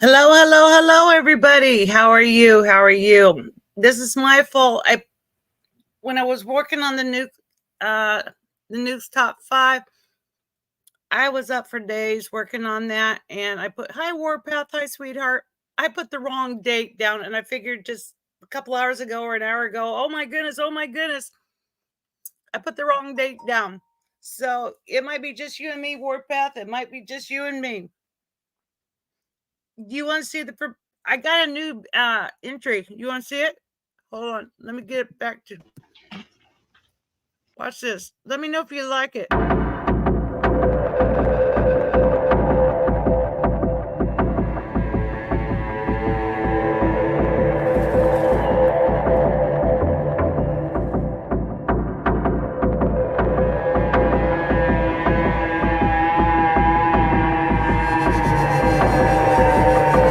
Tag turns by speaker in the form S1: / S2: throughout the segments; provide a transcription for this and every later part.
S1: Hello, hello, hello, everybody. How are you? How are you? This is my fault. When I was working on uh, the Nukes top 5, I was up for days working on that, and I put hi Warpath, hi sweetheart. I put the wrong date down, and I figured just a couple hours ago or an hour ago. Oh my goodness! Oh my goodness! I put the wrong date down. So it might be just you and me, Warpath. It might be just you and me. You want to see the? I got a new entry. You want to see it? Hold on. Let me get it back to. Watch this. Let me know if you like it.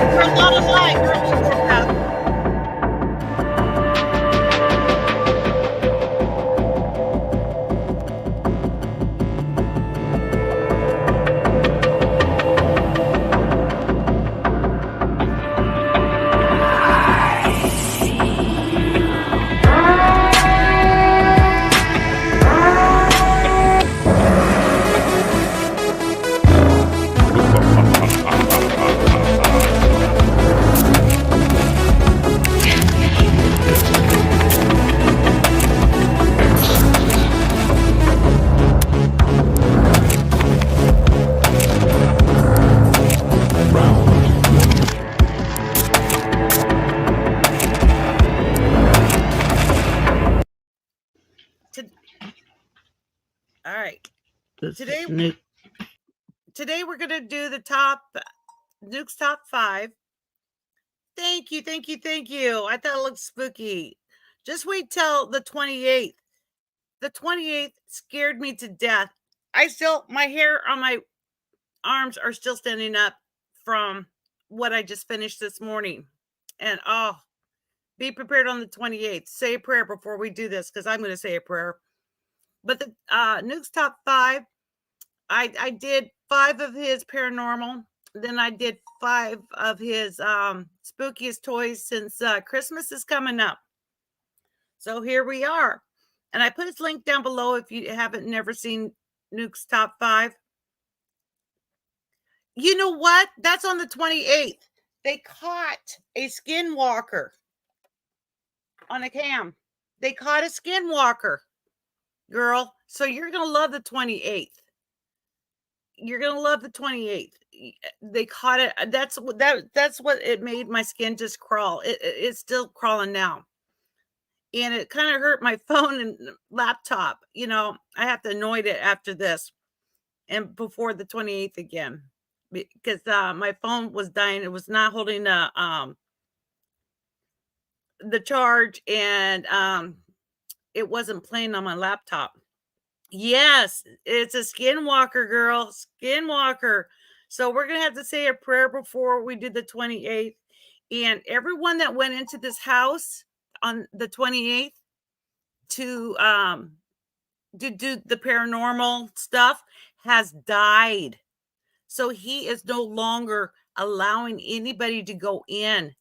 S1: You're not alive. You're on the warpath. All right. Today we're gonna do the Nukes top 5. Thank you, thank you, thank you. I thought it looked spooky. Just wait till the 28th. The 28th scared me to death. My hair on my arms are still standing up from what I just finished this morning. And be prepared on the 28th. Say a prayer before we do this because I'm going to say a prayer. But the Nuke's top 5, I did 5 of his paranormal. Then I did 5 of his spookiest toys since Christmas is coming up. So here we are. And I put his link down below if you haven't never seen Nuke's top 5. You know what? That's on the 28th. They caught a skinwalker on a cam. They caught a skinwalker, girl. So you're going to love the 28th. You're going to love the 28th. They caught it. That's what it made my skin just crawl. It's still crawling now. And it kind of hurt my phone and laptop. I have to anoint it after this and before the 28th again because my phone was dying. It was not holding the charge, and it wasn't playing on my laptop. Yes, it's a skinwalker, girl. Skinwalker. So we're going to have to say a prayer before we do the 28th. And everyone that went into this house on the 28th to do the paranormal stuff has died. So he is no longer allowing anybody to go in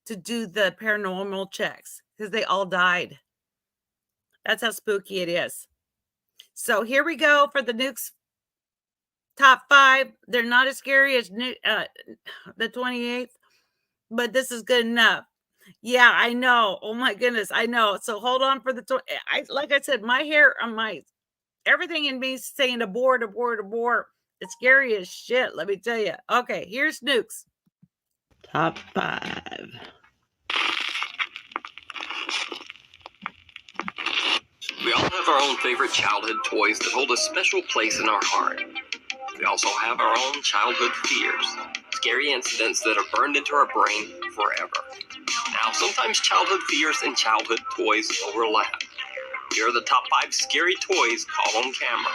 S1: to do the paranormal checks because they all died. That's how spooky it is. So here we go for the Nukes top 5. They're not as scary as the 28th, but this is good enough. Yeah, I know. Oh my goodness, I know. So hold on for the like I said, my hair on my everything in me saying abort, abort, abort. It's scary as shit, let me tell you. Okay, here's Nukes. Top 5.
S2: We all have our own favorite childhood toys that hold a special place in our heart. We also have our own childhood fears, scary incidents that are burned into our brain forever. Now, sometimes childhood fears and childhood toys overlap. Here are the top 5 scary toys caught on camera.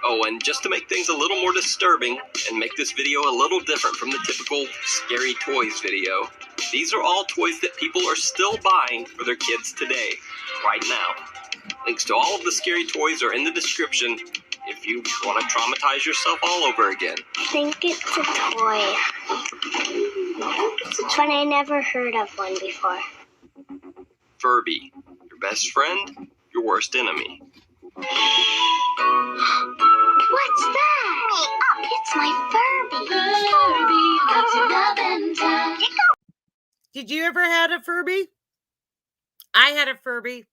S2: Oh, and just to make things a little more disturbing and make this video a little different from the typical scary toys video, these are all toys that people are still buying for their kids today, right now. Links to all of the scary toys are in the description if you want to traumatize yourself all over again.
S3: I think it's a toy. But I never heard of one before.
S2: Furby, your best friend, your worst enemy.
S3: What's that? It's my Furby.
S1: Did you ever have a Furby? I had a Furby.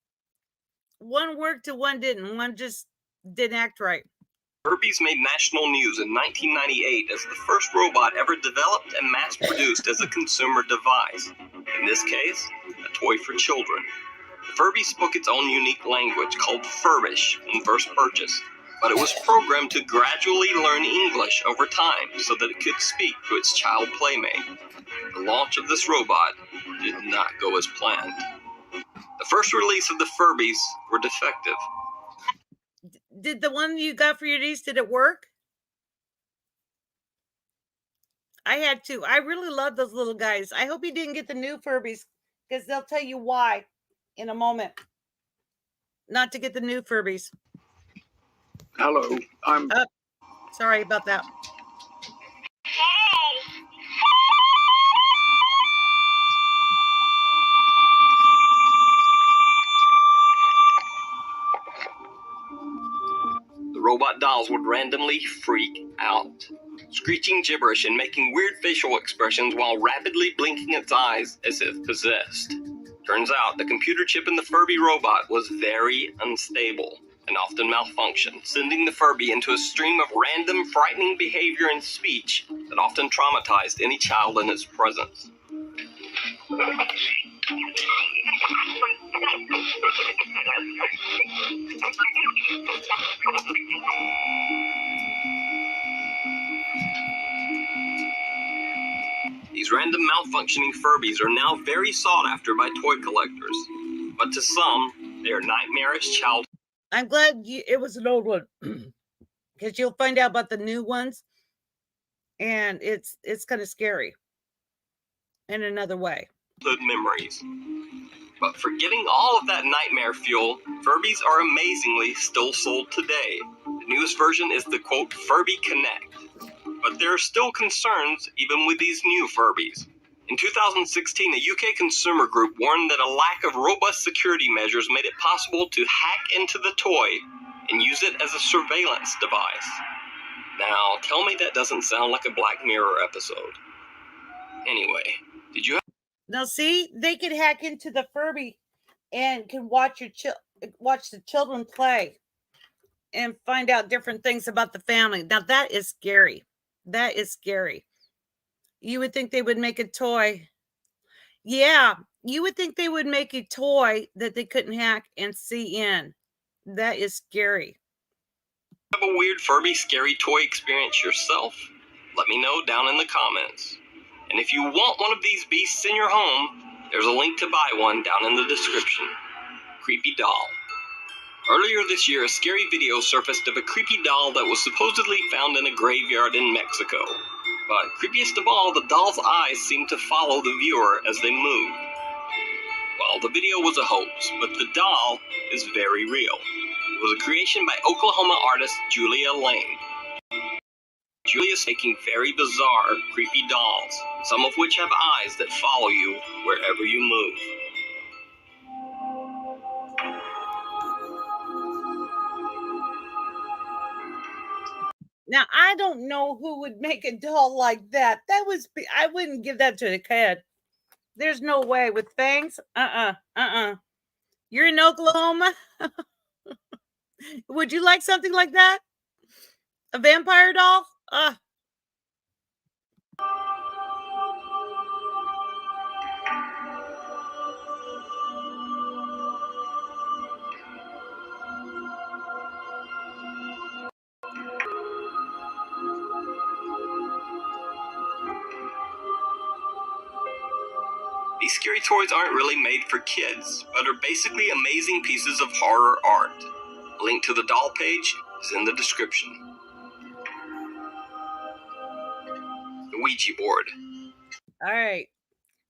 S1: One worked and one didn't. One just didn't act right.
S2: Furbies made national news in 1998 as the first robot ever developed and mass-produced as a consumer device. In this case, a toy for children. The Furby spoke its own unique language called Furbish when first purchased, but it was programmed to gradually learn English over time so that it could speak to its child playmate. The launch of this robot did not go as planned. The first release of the Furbies were defective.
S1: Did the one you got for your niece, did it work? I had to. I really love those little guys. I hope you didn't get the new Furbies because they'll tell you why in a moment. Not to get the new Furbies.
S4: Hello, I'm...
S1: Sorry about that.
S2: The robot dolls would randomly freak out, screeching gibberish and making weird facial expressions while rapidly blinking its eyes as if possessed. Turns out the computer chip in the Furby robot was very unstable and often malfunctioned, sending the Furby into a stream of random, frightening behavior and speech that often traumatized any child in its presence. These random malfunctioning Furbies are now very sought after by toy collectors, but to some, they are nightmarish child.
S1: I'm glad it was an old one because you'll find out about the new ones, and it's kind of scary in another way.
S2: Memories. But forgetting all of that nightmare fuel, Furbies are amazingly still sold today. The newest version is the quote Furby Connect. But there are still concerns even with these new Furbies. In 2016, a UK consumer group warned that a lack of robust security measures made it possible to hack into the toy and use it as a surveillance device. Now, tell me that doesn't sound like a Black Mirror episode. Anyway, did you...
S1: Now, see, they could hack into the Furby and can watch watch the children play and find out different things about the family. Now, that is scary. That is scary. You would think they would make a toy. Yeah, you would think they would make a toy that they couldn't hack and see in. That is scary.
S2: Have a weird Furby scary toy experience yourself? Let me know down in the comments. And if you want one of these beasts in your home, there's a link to buy one down in the description. Creepy doll. Earlier this year, a scary video surfaced of a creepy doll that was supposedly found in a graveyard in Mexico. But creepiest of all, the doll's eyes seemed to follow the viewer as they moved. Well, the video was a hoax, but the doll is very real. It was a creation by Oklahoma artist Julia Lane. Julia's making very bizarre, creepy dolls, some of which have eyes that follow you wherever you move.
S1: Now, I don't know who would make a doll like that. I wouldn't give that to a kid. There's no way with fangs. You're in Oklahoma. Would you like something like that? A vampire doll?
S2: These scary toys aren't really made for kids, but are basically amazing pieces of horror art. A link to the doll page is in the description. The Ouija board.
S1: All right.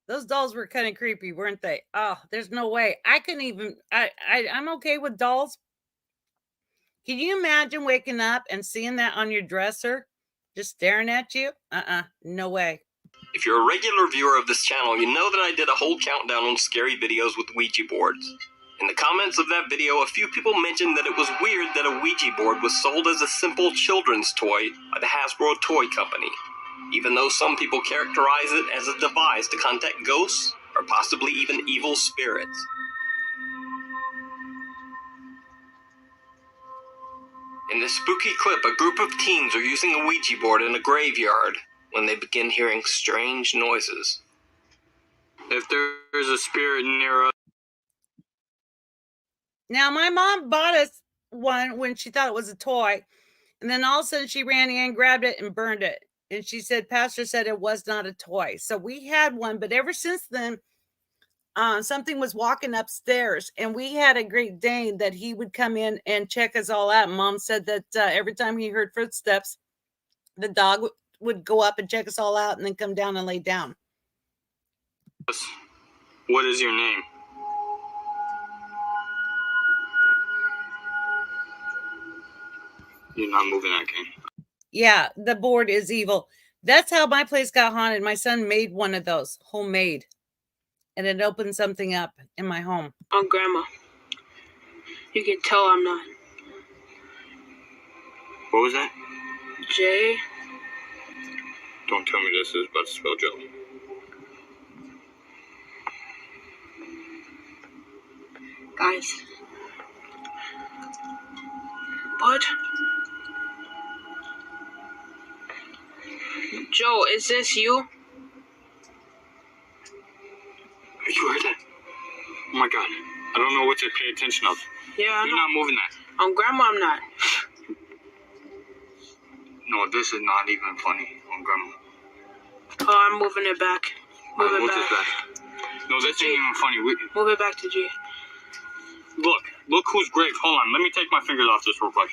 S1: Those dolls were kind of creepy, weren't they? Oh, there's no way. I couldn't even, I'm okay with dolls Can you imagine waking up and seeing that on your dresser? Just staring at you? No way.
S2: If you're a regular viewer of this channel, you know that I did a whole countdown on scary videos with Ouija boards. In the comments of that video, a few people mentioned that it was weird that a Ouija board was sold as a simple children's toy by the Hasbro Toy Company, even though some people characterize it as a device to contact ghosts or possibly even evil spirits. In this spooky clip, a group of teens are using a Ouija board in a graveyard when they begin hearing strange noises.
S5: If there's a spirit near us.
S1: Now, my mom bought us one when she thought it was a toy, and then all of a sudden she ran in, grabbed it, and burned it. And she said, Pastor said it was not a toy. So we had one, but ever since then, something was walking upstairs, and we had a Great Dane that he would come in and check us all out. Mom said that every time he heard footsteps, the dog would go up and check us all out and then come down and lay down.
S5: What is your name? You're not moving that, King.
S1: Yeah, the board is evil. That's how my place got haunted. My son made one of those, homemade. And it opened something up in my home.
S6: Oh, Grandma. You can tell I'm not.
S5: What was that?
S6: Jay?
S5: Don't tell me this is about to spell Joe.
S6: Guys. What? Joe, is this you?
S5: You heard that? Oh my god. I don't know what to pay attention of.
S6: Yeah,
S5: You're not moving that.
S6: Grandma, I'm not.
S5: No, this is not even funny on Grandma.
S6: Oh, I'm moving it back. Move it
S5: Move
S6: back.
S5: this back. No, this ain't even funny.
S6: Move it back to G.
S5: Look whose grave. Hold on, let me take my fingers off this real quick.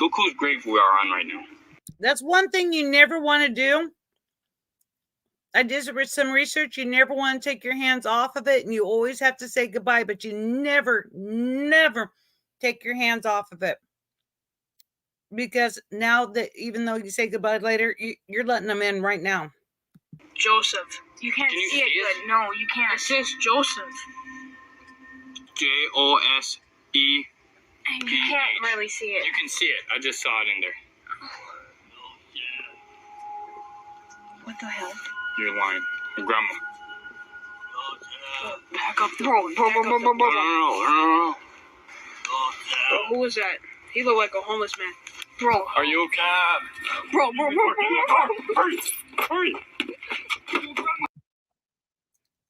S5: Look whose grave we are on right now.
S1: That's one thing you never want to do. I did some research. You never want to take your hands off of it, and you always have to say goodbye, but you never take your hands off of it. Because now that even though you say goodbye later, you're letting them in right now.
S6: Joseph.
S7: You can't
S5: Can you
S7: see
S5: see
S7: it
S5: it?
S7: good. No, you
S6: It
S7: can't.
S6: says Joseph.
S5: Jose.
S7: And you can't really see it.
S5: You can see it. I just saw it in there.
S7: What the hell?
S5: You're lying. Your grandma.
S6: Back up the
S7: Bro.
S5: No.
S6: Bro, who was that? He looked like a homeless man.
S7: Bro.
S5: Are you okay?
S7: Bro.
S5: Hurry.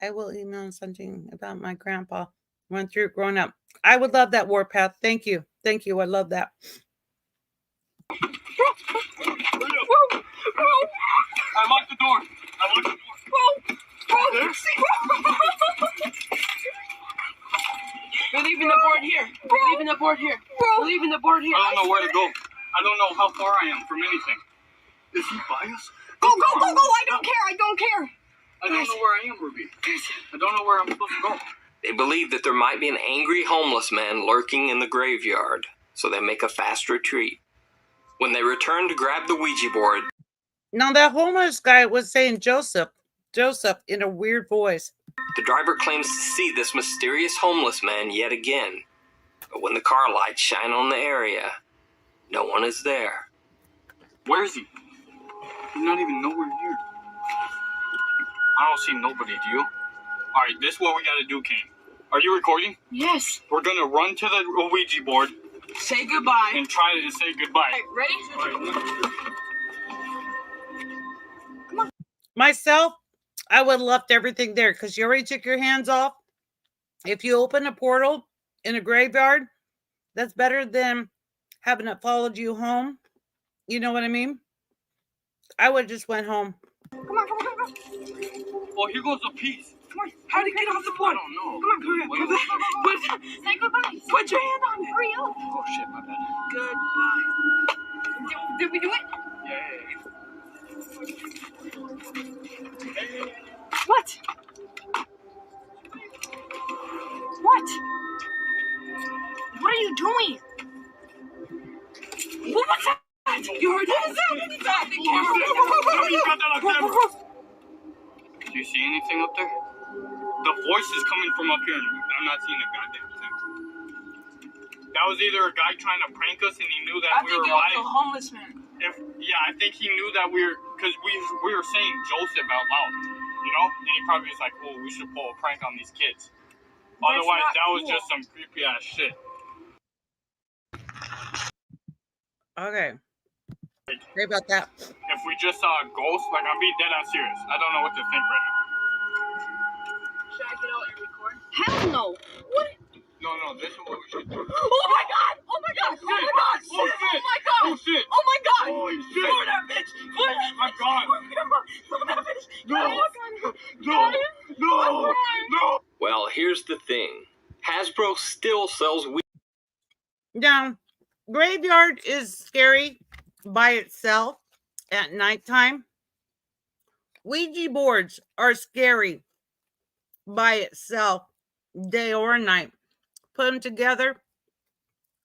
S1: I will email something about my grandpa. Went through it growing up. I would love that warpath. Thank you. I love that.
S5: I locked the door.
S6: We're leaving the board here. We're leaving the board here. We're leaving the board here.
S5: I don't know where to go. I don't know how far I am from anything. Is he by us?
S7: Go. I don't care.
S5: I don't know where I am, Ruby. I don't know where I'm supposed to go.
S2: They believe that there might be an angry homeless man lurking in the graveyard, so they make a fast retreat. When they return to grab the Ouija board,
S1: Now that homeless guy was saying Joseph in a weird voice.
S2: the driver claims to see this mysterious homeless man yet again. But when the car lights shine on the area, no one is there.
S5: Where is he? He's not even nowhere near. I don't see nobody, do you? Alright, this is what we gotta do, Kane. Are you recording?
S7: Yes.
S5: We're gonna run to the Ouija board
S6: Say goodbye.
S5: and try to say goodbye.
S6: Ready?
S1: Myself, I would have left everything there because you already took your hands off. If you open a portal in a graveyard, that's better than having it followed you home. You know what I mean? I would have just went home.
S7: Come on.
S5: Well, here goes a piece.
S6: How to get off the board?
S5: I don't know.
S6: Come on.
S5: Wait.
S7: Say goodbye.
S6: Put your hand on it.
S7: Hurry up.
S5: Oh shit, my bad.
S6: Goodbye.
S7: Did we do it?
S5: Yeah.
S7: What? What? What are you doing?
S5: anything up there? The voice is coming from up here, and I'm not seeing a goddamn thing. That was either a guy trying to prank us, and he knew that we were
S6: I think it was
S5: live.
S6: a homeless man.
S5: I think he knew that because we were saying Joseph out loud, you know? And he probably was like, oh, we should pull a prank on these kids. Otherwise, that was just some creepy ass shit.
S1: Okay. Sorry about that.
S5: If we just saw a ghost, like, I'm being dead ass serious. I don't know what to think right now.
S6: Should I get out and record?
S7: Hell no. What?
S5: No, this is what we should do.
S7: Oh my god! Oh my god! Oh my god!
S5: Oh shit!
S7: Oh my god!
S5: Oh shit!
S7: Oh my god!
S5: Holy shit!
S7: Look at that bitch! Look at that
S5: My
S7: bitch!
S5: God!
S7: Look at that bitch!
S5: No!
S2: Well, here's the thing. Hasbro still sells
S1: Now, graveyard is scary by itself at nighttime. Ouija boards are scary by itself, day or night. Put them together,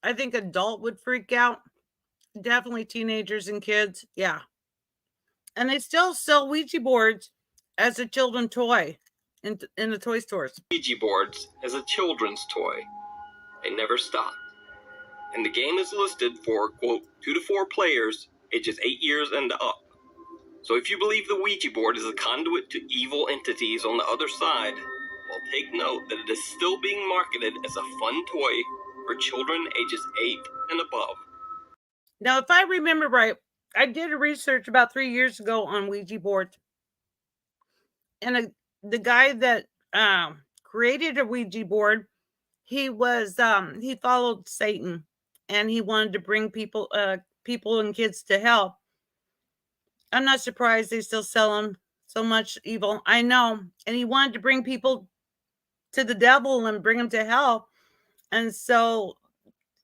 S1: I think adult would freak out. Definitely teenagers and kids. Yeah. And they still sell Ouija boards as a children's toy in the toy stores.
S2: Ouija boards as a children's toy. They never stopped. And the game is listed for, quote, 2 to 4 players, ages 8 years and up. So if you believe the Ouija board is a conduit to evil entities on the other side, well, take note that it is still being marketed as a fun toy for children ages 8 and above.
S1: Now, if I remember right, I did a research about 3 years ago on Ouija boards. And the guy that created a Ouija board, he followed Satan, and he wanted to bring people and kids to hell. I'm not surprised they still sell them. So much evil, I know. And he wanted to bring people to the devil and bring them to hell. And so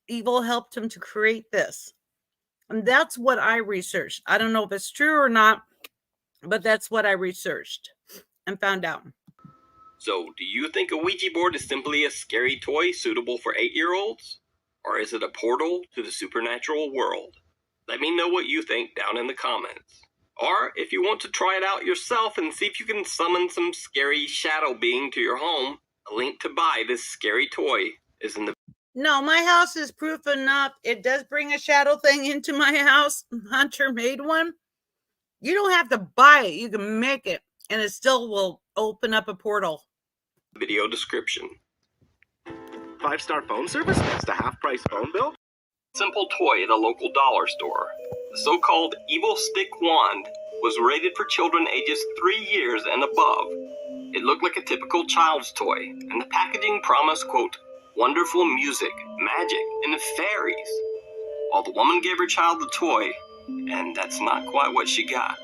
S1: evil helped him to create this. And that's what I researched. I don't know if it's true or not, but that's what I researched and found out.
S2: So, do you think a Ouija board is simply a scary toy suitable for 8-year-olds? Or is it a portal to the supernatural world? Let me know what you think down in the comments. Or, if you want to try it out yourself and see if you can summon some scary shadow being to your home, a link to buy this scary toy is in the...
S1: No, my house is proof enough. It does bring a shadow thing into my house. Hunter made one. You don't have to buy it. You can make it, and it still will open up a portal.
S2: video description.
S8: 5-star phone service next to half-price phone bill?
S2: Simple toy at a local dollar store. The so-called Evil Stick Wand was rated for children ages 3 years and above. It looked like a typical child's toy, and the packaging promised, quote, wonderful music, magic, and fairies. While the woman gave her child the toy, and that's not quite what she got.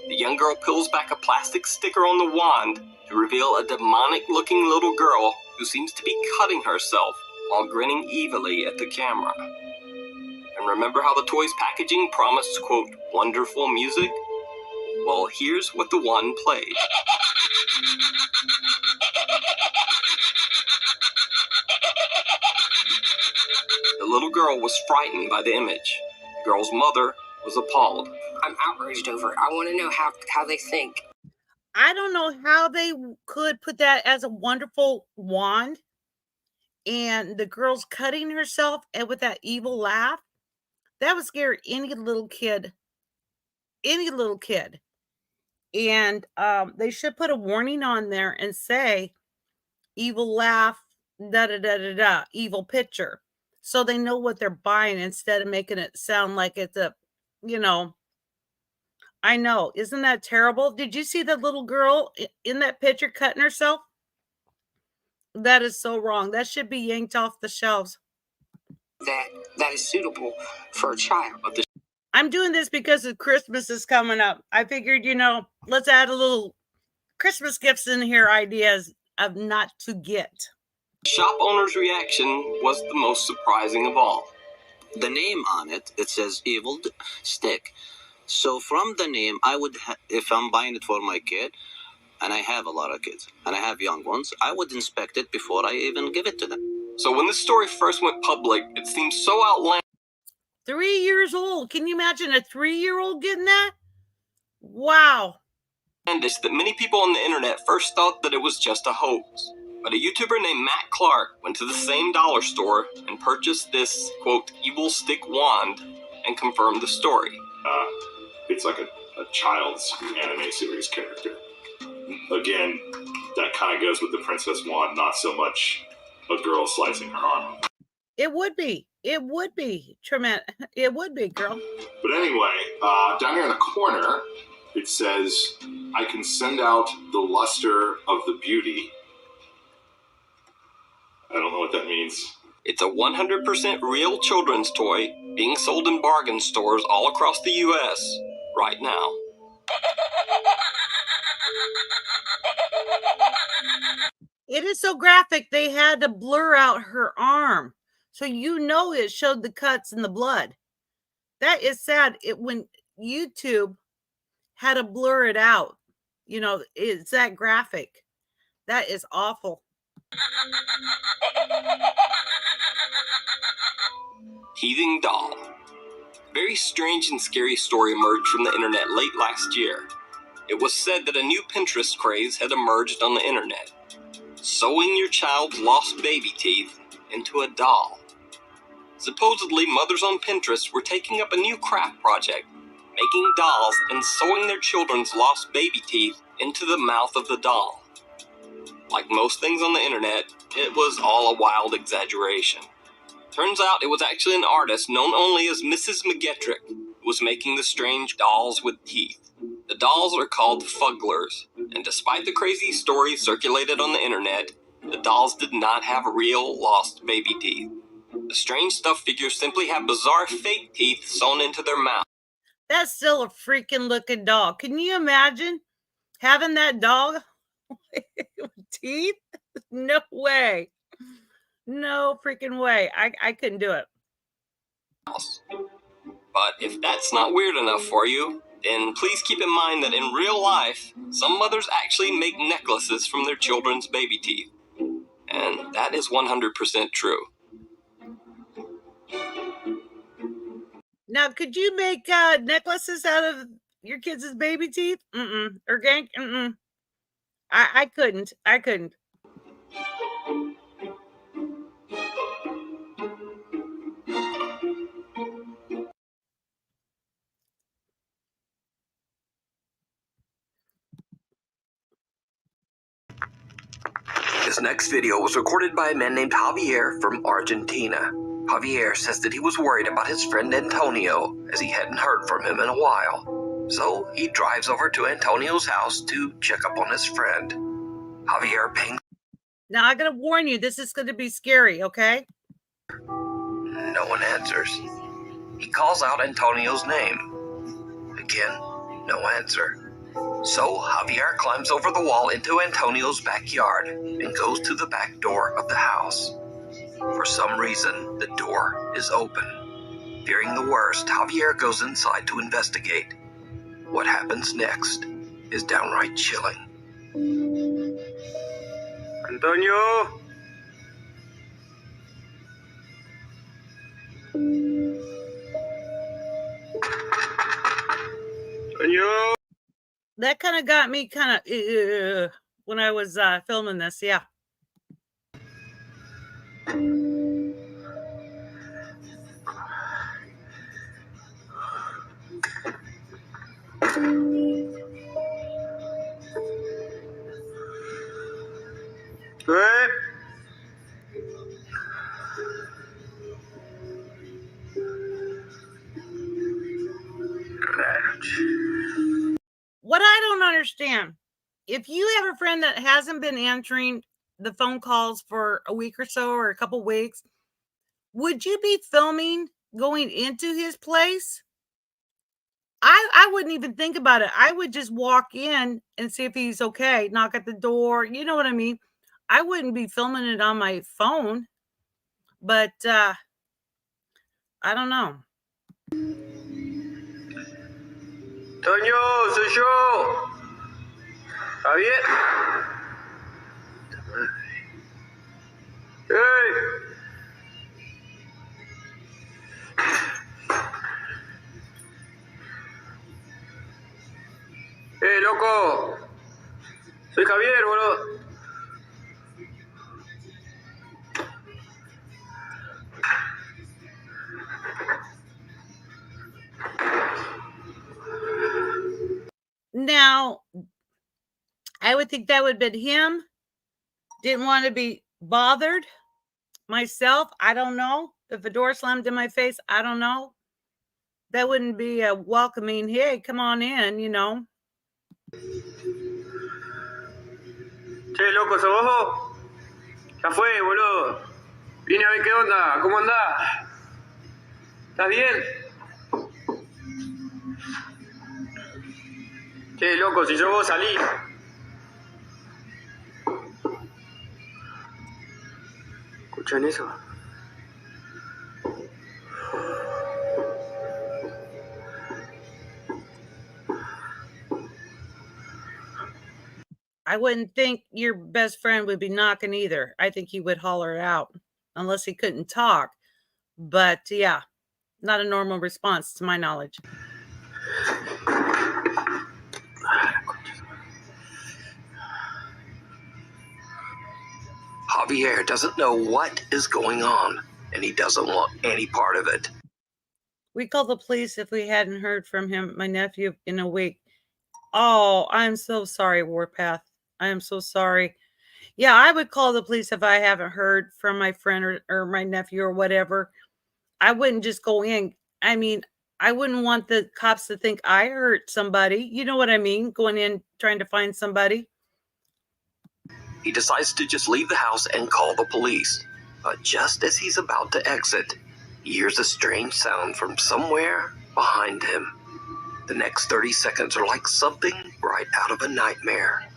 S2: The young girl peels back a plastic sticker on the wand to reveal a demonic-looking little girl who seems to be cutting herself while grinning evilly at the camera. And remember how the toy's packaging promised, quote, wonderful music? Well, here's what the wand played. The little girl was frightened by the image. The girl's mother was appalled.
S9: I'm outraged over it. I want to know how they think.
S1: I don't know how they could put that as a wonderful wand. And the girl's cutting herself and with that evil laugh. That would scare any little kid. Any little kid. And they should put a warning on there and say, evil laugh, da-da-da-da-da, evil picture. So they know what they're buying instead of making it sound like it's a, I know. Isn't that terrible? Did you see the little girl in that picture cutting herself? That is so wrong. That should be yanked off the shelves.
S9: That is suitable for a child.
S1: I'm doing this because of Christmas is coming up. I figured, let's add a little Christmas gifts in here, ideas of not to get.
S2: Shop owner's reaction was the most surprising of all.
S10: The name on it says Evil Stick. So from the name, I would, if I'm buying it for my kid, and I have a lot of kids, and I have young ones, I would inspect it before I even give it to them.
S2: So when this story first went public, it seemed so outlandish.
S1: 3 years old. Can you imagine a 3-year-old getting that? Wow.
S2: That many people on the internet first thought that it was just a hoax. But a YouTuber named Matt Clark went to the same dollar store and purchased this, quote, evil stick wand and confirmed the story.
S11: It's like a child's anime series character. Again, that kind of goes with the Princess Wand, not so much a girl slicing her arm.
S1: It would be. It would be. Tremendous. It would be, girl.
S11: But anyway, down here in the corner, it says, I can send out the luster of the beauty. I don't know what that means.
S2: It's a 100% real children's toy being sold in bargain stores all across the U.S. right now.
S1: It is so graphic, they had to blur out her arm. So you know it showed the cuts and the blood. That is sad. When YouTube had to blur it out, you know, it's that graphic. That is awful.
S2: Heaving doll. Very strange and scary story emerged from the internet late last year. It was said that a new Pinterest craze had emerged on the internet. Sewing your child's lost baby teeth into a doll. Supposedly, mothers on Pinterest were taking up a new craft project, making dolls and sewing their children's lost baby teeth into the mouth of the doll. Like most things on the internet, it was all a wild exaggeration. Turns out it was actually an artist known only as Mrs. McGettrick who was making the strange dolls with teeth. The dolls are called fugglers, and despite the crazy stories circulated on the internet, the dolls did not have real lost baby teeth. The strange stuffed figures simply have bizarre fake teeth sewn into their mouth.
S1: That's still a freaking looking doll. Can you imagine having that dog with teeth? No way. No freaking way. I couldn't do it.
S2: But if that's not weird enough for you, then please keep in mind that in real life, some mothers actually make necklaces from their children's baby teeth. And that is 100% true.
S1: Now, could you make necklaces out of your kids' baby teeth? Or gank? I couldn't. I couldn't.
S12: This next video was recorded by a man named Javier from Argentina. Javier says that he was worried about his friend Antonio as he hadn't heard from him in a while. So he drives over to Antonio's house to check up on his friend. Javier pings.
S1: Now, I gotta warn you, this is gonna be scary, okay?
S12: No one answers. He calls out Antonio's name. Again, no answer. So Javier climbs over the wall into Antonio's backyard and goes to the back door of the house. For some reason, the door is open. Fearing the worst, Javier goes inside to investigate. What happens next is downright chilling. Antonio! Antonio!
S1: That kind of got me kind of when I was filming this, yeah.
S12: Hey!
S1: What I don't understand, if you have a friend that hasn't been answering the phone calls for a week or so or a couple weeks, would you be filming going into his place? I wouldn't even think about it. I would just walk in and see if he's okay, knock at the door. You know what I mean? I wouldn't be filming it on my phone, but I don't know.
S12: Antonio, soy yo. ¿Está bien? Hey. Hey, loco.
S13: Javier, boludo.
S1: Now, I would think that would have been him. Didn't want to be bothered. Myself, I don't know. If a door slammed in my face, I don't know. That wouldn't be a welcoming, hey, come on in, you know.
S13: Che, loco, ¿sos vos? Ya fue, boludo. Vine a ver qué onda. ¿Cómo andás? ¿Estás bien? Che, loco, si yo vos salí. ¿Escuchan eso?
S1: I wouldn't think your best friend would be knocking either. I think he would holler it out unless he couldn't talk. But yeah, not a normal response to my knowledge.
S12: Javier doesn't know what is going on, and he doesn't want any part of it.
S1: We called the police if we hadn't heard from him, my nephew, in a week. Oh, I'm so sorry, Warpath. I am so sorry. Yeah, I would call the police if I haven't heard from my friend or my nephew or whatever. I wouldn't just go in. I mean, I wouldn't want the cops to think I hurt somebody. You know what I mean? Going in, trying to find somebody.
S12: He decides to just leave the house and call the police. But just as he's about to exit, he hears a strange sound from somewhere behind him. The next 30 seconds are like something right out of a nightmare.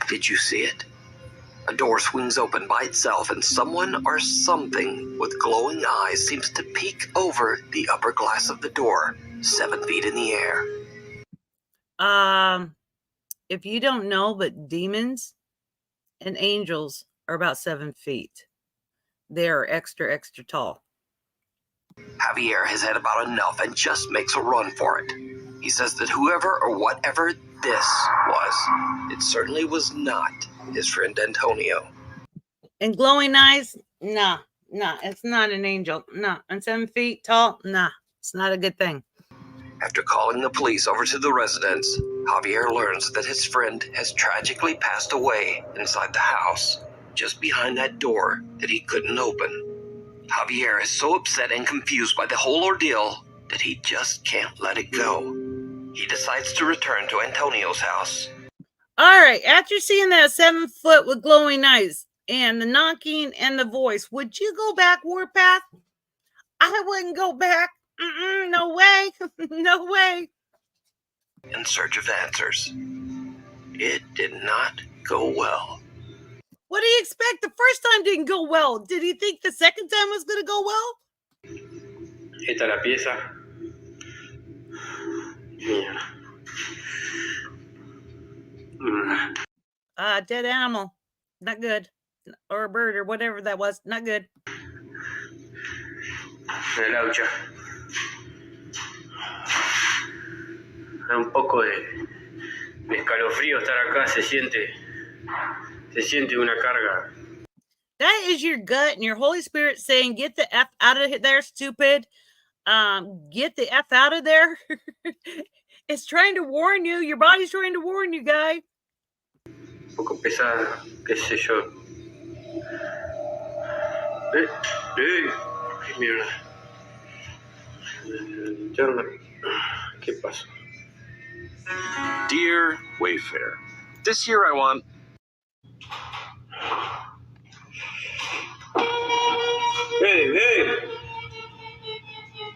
S12: Did you see it? A door swings open by itself and someone or something with glowing eyes seems to peek over the upper glass of the door, 7 feet in the air.
S1: If you don't know, but demons and angels are about 7 feet. They're extra, extra tall.
S12: Javier has had about enough and just makes a run for it. He says that whoever or whatever this was, it certainly was not his friend Antonio.
S1: And glowing eyes? Nah, it's not an angel. Nah, and 7 feet tall? Nah, it's not a good thing.
S12: After calling the police over to the residence, Javier learns that his friend has tragically passed away inside the house, just behind that door that he couldn't open. Javier is so upset and confused by the whole ordeal that he just can't let it go. He decides to return to Antonio's house.
S1: All right, after seeing that 7 foot with glowing eyes and the knocking and the voice, would you go back, Warpath? I wouldn't go back. No way. No way.
S12: In search of answers. It did not go well.
S1: What do you expect? The first time didn't go well. Did he think the second time was going to go well?
S13: Esta es la pieza. Mierda.
S1: Dead animal. Not good. Or a bird or whatever that was. Not good.
S13: La laucha. Da un poco de escalofrío estar acá. Se siente una carga.
S1: That is your gut and your Holy Spirit saying, get the F out of there, stupid. Get the F out of there. It's trying to warn you. Your body's trying to warn you, guy.
S13: Un poco pesada, qué sé yo. Qué mierda. Linterna. ¿Qué pasó?
S8: Dear Wayfarer, this year I want...
S13: ¡Hey!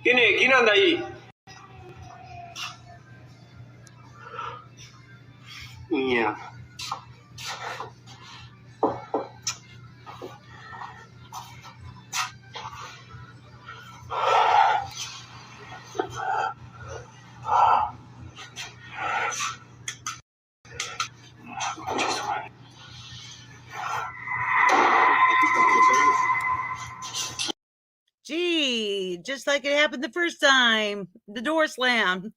S13: ¿Quién anda ahí? Mierda.
S1: just like it happened the first time. The door slammed.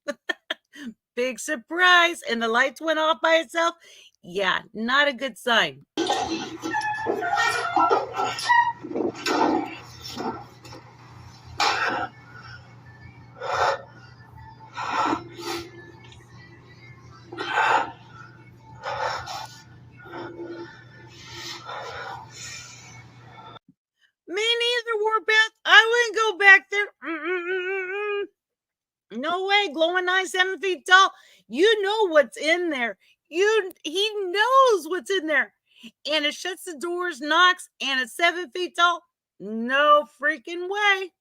S1: Big surprise. And the lights went off by itself. Yeah, not a good sign. Me neither, Warbeth. I wouldn't go back there. No way. Glowing eye, 7 feet tall. You know what's in there. He knows what's in there. And it shuts the doors, knocks, and it's 7 feet tall. No freaking way.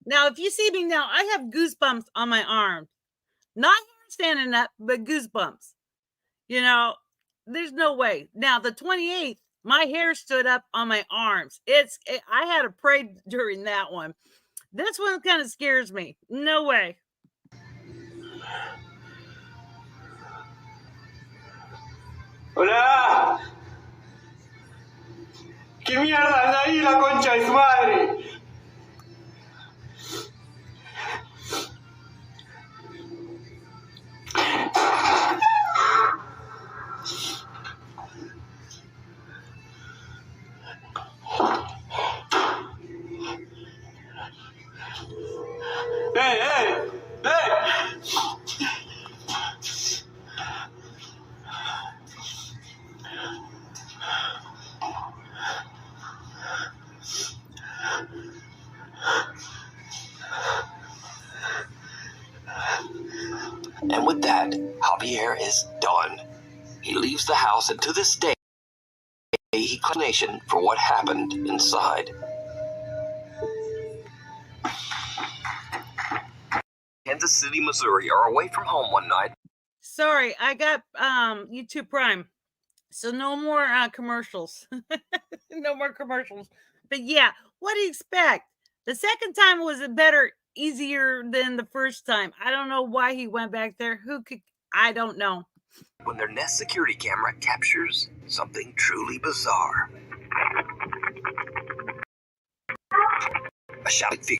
S1: Now, if you see me now, I have goosebumps on my arms. Not standing up, but goosebumps. You know, there's no way. Now, the 28th, my hair stood up on my arms. I had to pray during that one. This one kind of scares me. No way.
S13: ¡Hola! ¿Qué mierda anda ahí la concha de su madre? ¡Ey, ey! ¡Ey!
S12: And with that, Javier is done. He leaves the house, and to this day, he claims explanation for what happened inside. Kansas City, Missouri are away from home one night.
S1: Sorry, I got YouTube Prime. So no more commercials. No more commercials. But yeah, what do you expect? The second time was better, easier than the first time. I don't know why he went back there. I don't know.
S12: When their Nest security camera captures something truly bizarre. A shouting figure.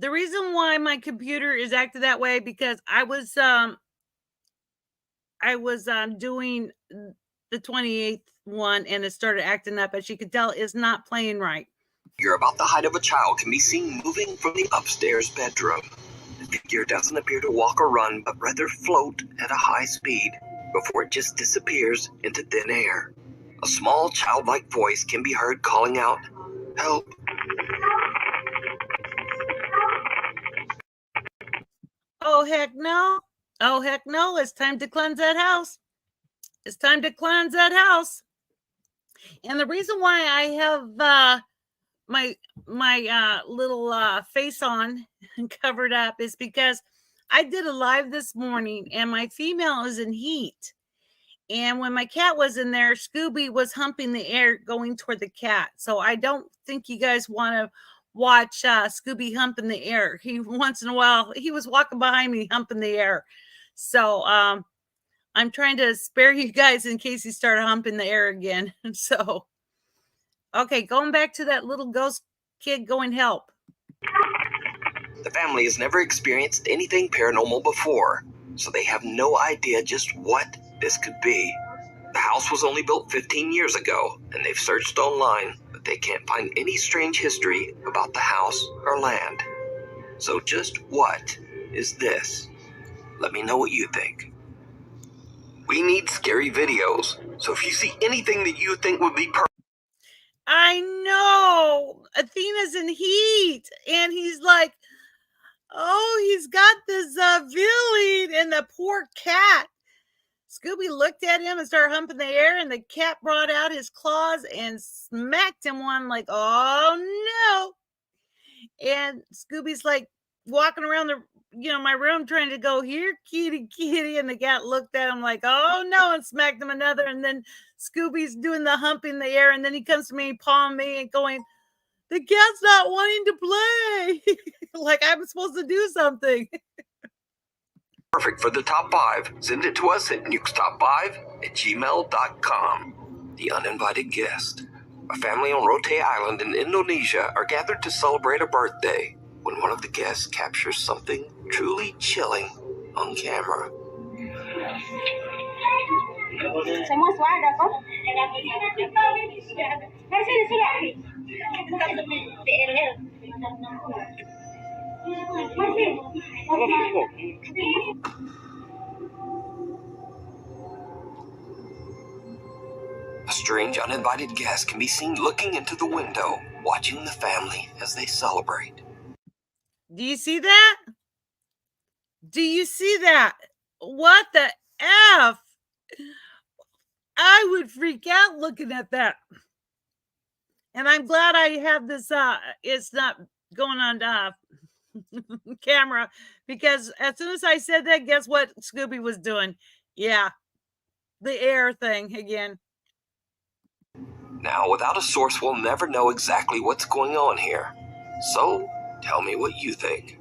S1: The reason why my computer is acted that way because I was doing the 28th one and it started acting up. As you can tell, it's not playing right.
S12: Figure about the height of a child can be seen moving from the upstairs bedroom. The figure doesn't appear to walk or run, but rather float at a high speed before it just disappears into thin air. A small childlike voice can be heard calling out, "Help."
S1: Oh, heck no. Oh, heck no. It's time to cleanse that house. It's time to cleanse that house. And the reason why I have my little face on and covered up is because I did a live this morning and my female is in heat. And when my cat was in there, Scooby was humping the air going toward the cat. So I don't think you guys want to watch Scooby hump in the air. Once in a while, he was walking behind me humping the air. So I'm trying to spare you guys in case he started humping the air again. So, okay, going back to that little ghost kid going help.
S12: The family has never experienced anything paranormal before, so they have no idea just what this could be. The house was only built 15 years ago, and they've searched online, but they can't find any strange history about the house or land. So just what is this? Let me know what you think. We need scary videos, so if you see anything that you think would be perfect.
S1: I know. Athena's in heat, and he's like, oh, he's got this feeling, and the poor cat. Scooby looked at him and started humping the air, and the cat brought out his claws and smacked him one like, oh no. And Scooby's like walking around my room trying to go, here, kitty, kitty. And the cat looked at him like, oh no, and smacked him another. And then Scooby's doing the hump in the air. And then he comes to me, pawing me and going, the cat's not wanting to play. Like I'm supposed to do something.
S12: Perfect for the top 5. Send it to us at nukestop5@gmail.com. The uninvited guest. A family on Rote Island in Indonesia are gathered to celebrate a birthday when one of the guests captures something truly chilling on camera.
S3: Semua suara kok.
S12: A strange uninvited guest can be seen looking into the window, watching the family as they celebrate.
S1: Do you see that? Do you see that? What the F? I would freak out looking at that. And I'm glad I have this, it's not going on camera, because as soon as I said that, guess what Scooby was doing? Yeah, the air thing again.
S12: Now, without a source, we'll never know exactly what's going on here. So, tell me what you think.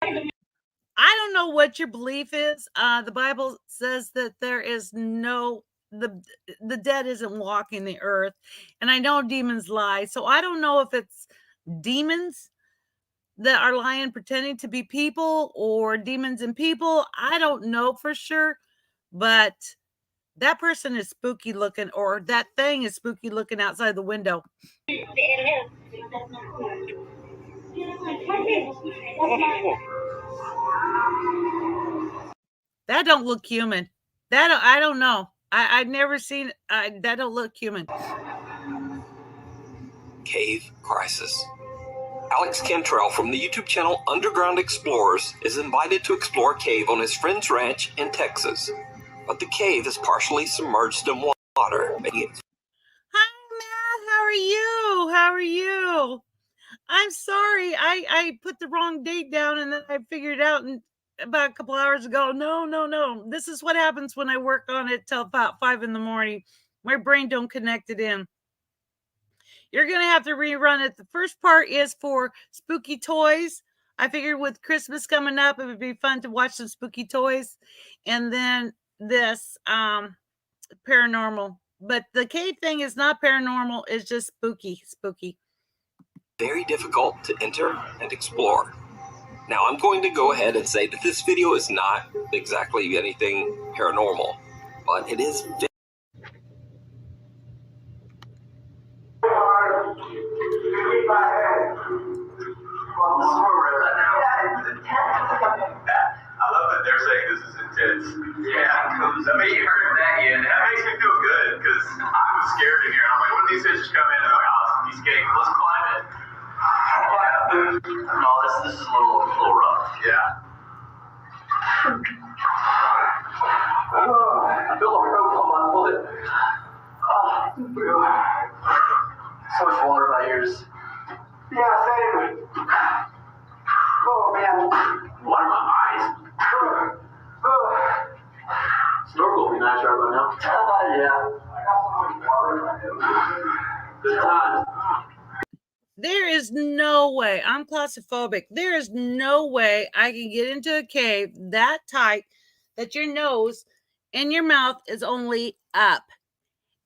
S1: I don't know what your belief is. The Bible says that there is no, the dead isn't walking the earth. And I know demons lie. So I don't know if it's demons that are lying pretending to be people, or demons and people. I don't know for sure. But that person is spooky looking, or that thing is spooky looking outside the window. That don't look human. That I don't know. I've never seen that. Don't look human.
S12: Cave Crisis. Alex Cantrell from the YouTube channel Underground Explorers is invited to explore a cave on his friend's ranch in Texas. But the cave is partially submerged in water, making it...
S1: Hi, Matt. How are you? How are you? I'm sorry. I put the wrong date down, and then I figured it out about a couple hours ago. No. This is what happens when I work on it till about 5 in the morning. My brain don't connect it in. You're going to have to rerun it. The first part is for spooky toys. I figured with Christmas coming up, it would be fun to watch some spooky toys. And then this paranormal. But the cave thing is not paranormal. It's just spooky.
S12: very difficult to enter and explore. Now, I'm going to go ahead and say that this video is not exactly anything paranormal, but it is
S11: I love that they're saying this is intense. Yeah, that makes you heard that yet. That makes me feel good, because I was scared in here. I'm like, when these fish come in, I'm like, oh, it's a piece of cake. Let's climb it. No, this is a little rough. Yeah. I feel like rope on my foot. So much water in my ears. Yeah, same. Oh man. Water in my eyes. Snorkel would be nice right about now. Yeah. I got so much water in my head. Good times.
S1: There is no way. I'm claustrophobic. There is no way I can get into a cave that tight that your nose and your mouth is only up.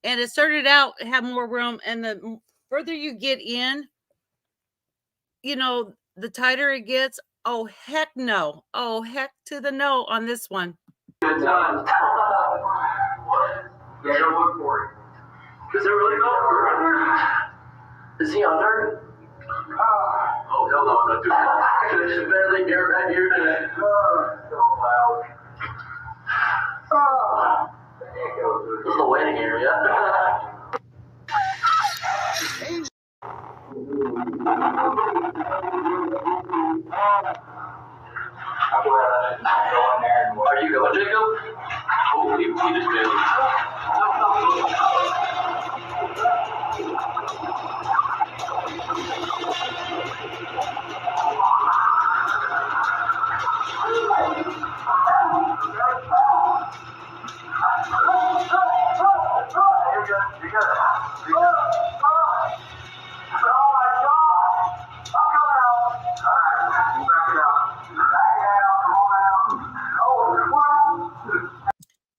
S1: And it started out have more room, and the further you get in, you know, the tighter it gets. Oh, heck no. Oh, heck to the no on this one.
S11: Good times. Yeah, don't look for it. Does it really go? Is he under? Oh, hell no, I'm not doing that. It's barely near back here today. So loud. This is the waiting area. Are you going, Jacob? Oh, he just did.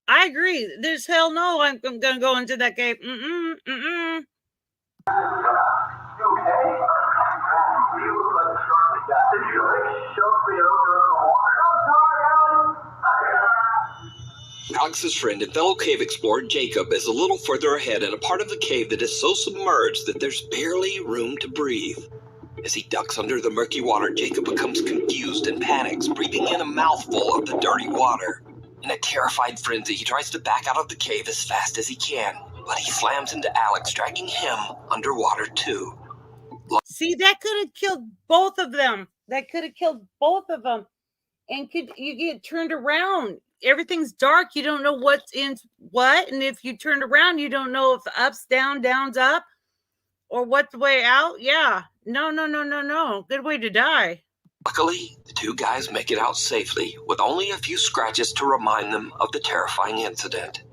S1: I agree. way. There's hell no. I'm gonna go into that cave. Mm-mm.
S2: Alex's friend and fellow cave explorer Jacob is a little further ahead in a part of the cave that is so submerged that there's barely room to breathe. As he ducks under the murky water, Jacob becomes confused and panics, breathing in a mouthful of the dirty water. In a terrified frenzy, he tries to back out of the cave as fast as he can, but he slams into Alex, dragging him underwater too.
S1: See, that could have killed both of them. And you get turned around. Everything's dark. You don't know what's in what. And if you turned around, you don't know if up's down, down's up, or what's the way out. Yeah. No. Good way to die.
S2: Luckily, the two guys make it out safely, with only a few scratches to remind them of the terrifying incident.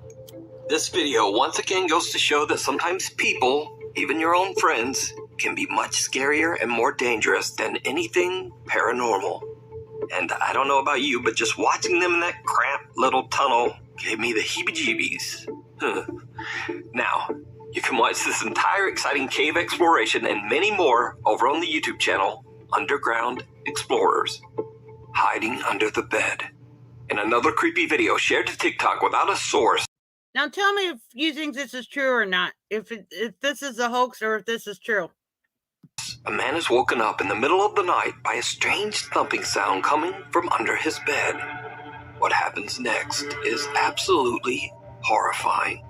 S2: This video once again goes to show that sometimes people, even your own friends, can be much scarier and more dangerous than anything paranormal. And I don't know about you, but just watching them in that cramped little tunnel gave me the heebie-jeebies. Now, you can watch this entire exciting cave exploration and many more over on the YouTube channel, Underground Explorers. Hiding under the bed. In another creepy video shared to TikTok without a source.
S1: Now tell me if you think this is true or not. If this is a hoax or if this is true.
S2: A man is woken up in the middle of the night by a strange thumping sound coming from under his bed. What happens next is absolutely horrifying.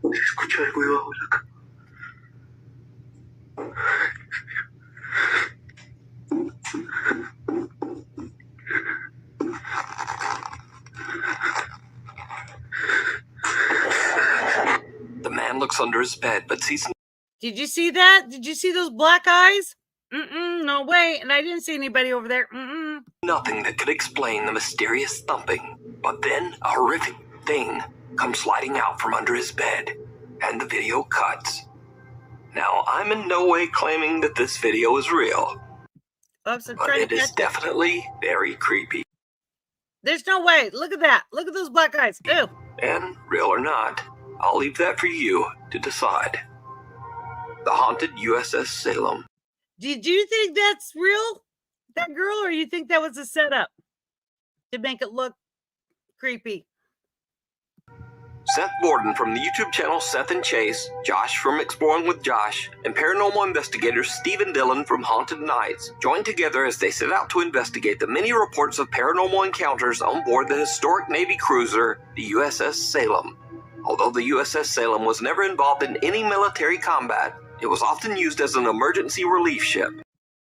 S4: Escucho algo debajo de la cama.
S2: The man looks under his bed but sees.
S1: Did you see that? Did you see those black eyes? No way. And I didn't see anybody over there.
S2: Nothing that could explain the mysterious thumping. But then a horrific thing comes sliding out from under his bed, and the video cuts. Now, I'm in no way claiming that this video is real,
S1: Oops,
S2: but it is definitely very creepy.
S1: There's no way. Look at that. Look at those black eyes. Ew.
S2: And real or not, I'll leave that for you to decide. The haunted USS Salem.
S1: Did you think that's real, that girl, or you think that was a setup to make it look creepy?
S2: Seth Borden from the YouTube channel Seth and Chase, Josh from Exploring with Josh, and paranormal investigators Steve and Dylan from Haunted Nights joined together as they set out to investigate the many reports of paranormal encounters on board the historic Navy cruiser, the USS Salem. Although the USS Salem was never involved in any military combat, it was often used as an emergency relief ship.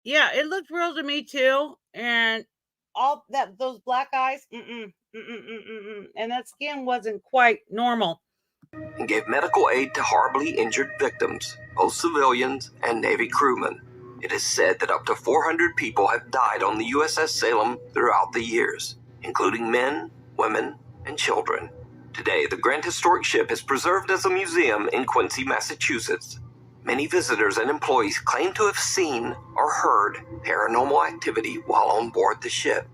S1: Yeah, it looked real to me too, and all that, those black eyes, and that skin wasn't quite normal.
S2: And gave medical aid to horribly injured victims, both civilians and Navy crewmen. It is said that up to 400 people have died on the USS Salem throughout the years, including men, women, and children. Today, the Grand Historic ship is preserved as a museum in Quincy, Massachusetts. Many visitors and employees claim to have seen or heard paranormal activity while on board the ship.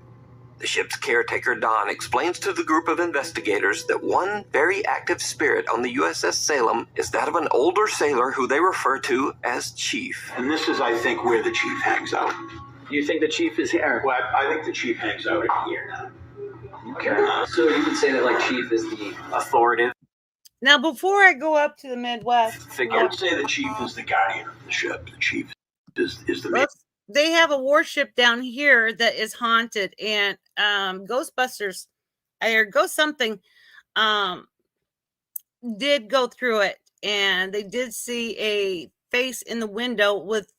S2: The ship's caretaker, Don, explains to the group of investigators that one very active spirit on the USS Salem is that of an older sailor who they refer to as Chief.
S4: And this is, I think, where the chief hangs out.
S14: You think the chief is here?
S4: Well, I think the chief hangs out in here now.
S14: Okay. So you would say that, like, chief is the authoritative?
S1: Now, before I go up to the Midwest,
S4: I would say the chief is the guardian of the ship. The chief is the main.
S1: They have a warship down here that is haunted, and Ghostbusters or Ghost something did go through it, and they did see a face in the window with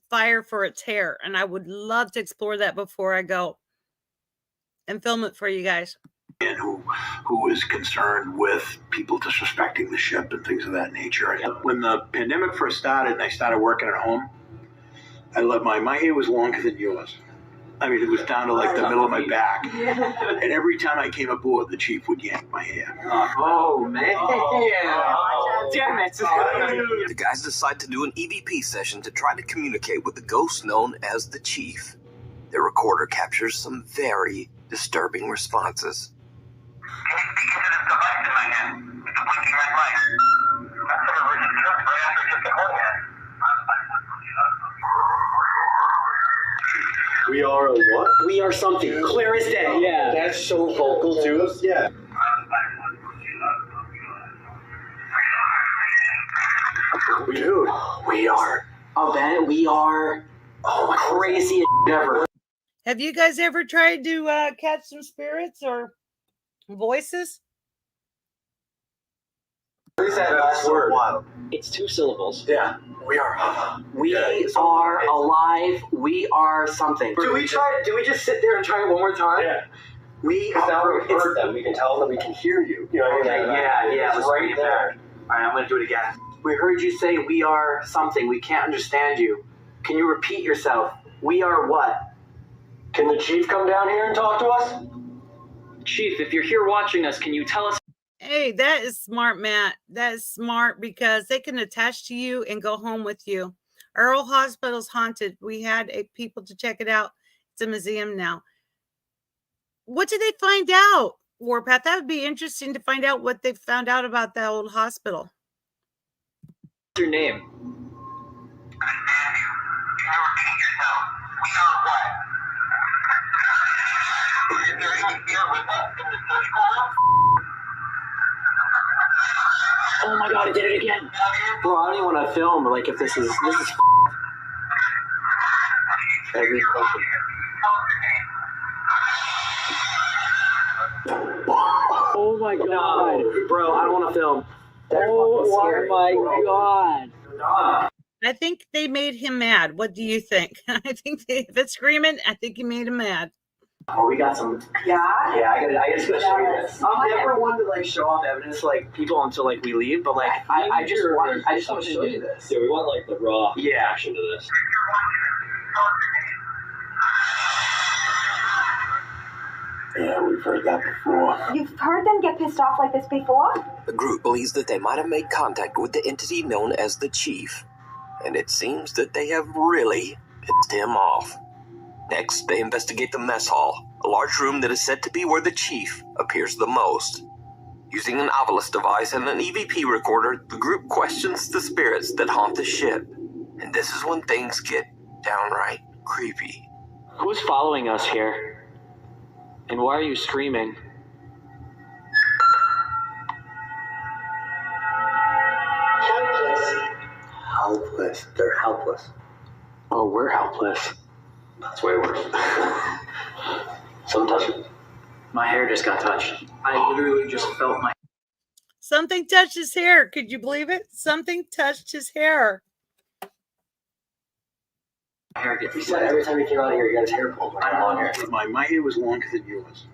S1: fire for its hair, and I would love to explore that before I go and film it for you guys.
S4: And who is concerned with people disrespecting the ship and things of that nature. When the pandemic first started and I started working at home, I let my hair was longer than yours. I mean, it was down to like the middle of my back. And every time I came aboard, the chief would yank my hair.
S14: Oh, man. Damn it.
S2: The guys decide to do an EVP session to try to communicate with the ghost known as the Chief. Their recorder captures some very disturbing responses.
S14: are something. Clear as day. Yeah.
S8: That's so vocal too. Yeah.
S14: Dude, we are crazy ever.
S1: Have you guys ever tried to catch some spirits or voices?
S14: What is that last word? It's 2 syllables.
S8: Yeah. We are.
S14: We are alive. We are something.
S8: Do we just sit there and try it one more time?
S14: Yeah.
S8: Now we've heard them. We can tell them. We can hear you. You know what I mean?
S14: Yeah.
S8: It's right there.
S14: All right, I'm going to do it again. We heard you say we are something. We can't understand you. Can you repeat yourself? We are what?
S8: Can the chief come down here and talk to us?
S14: Chief, if you're here watching us, can you tell us?
S1: Hey, that is smart, Matt. That is smart because they can attach to you and go home with you. Our old hospital's haunted. We had people to check it out. It's a museum now. What did they find out, Warpath? That would be interesting to find out what they found out about that old hospital.
S14: What's your name? Oh my god, I did it again. Bro, I don't even want to film like if this is
S8: Every question.
S14: Oh my god. No, bro, I don't want to film. Oh my god.
S1: I think they made him mad. What do you think? I think if it's screaming, I think he made him mad.
S14: Oh, we got some. Yeah, I just gotta show you this. I'm never one to like show off evidence to like people until like we leave, but like I just want to show you this.
S8: Yeah, we want like the raw reaction to this.
S4: Yeah, we've heard that before.
S3: You've heard them get pissed off like this before?
S12: The group believes that they might have made contact with the entity known as the Chief, and it seems that they have really pissed him off. Next, they investigate the mess hall, a large room that is said to be where the Chief appears the most. Using an Ovilus device and an EVP recorder, the group questions the spirits that haunt the ship, and this is when things get downright creepy.
S14: Who's following us here? And why are you screaming?
S8: Helpless. They're helpless.
S14: Oh, we're helpless.
S8: That's way worse. Someone touched me.
S14: My hair just got touched. I literally just felt my...
S1: Something touched his hair. Could you believe it? Something touched his hair.
S14: hair gets...
S8: He said every time he came out here, he got his hair pulled.
S4: I long hair. My hair was longer than yours.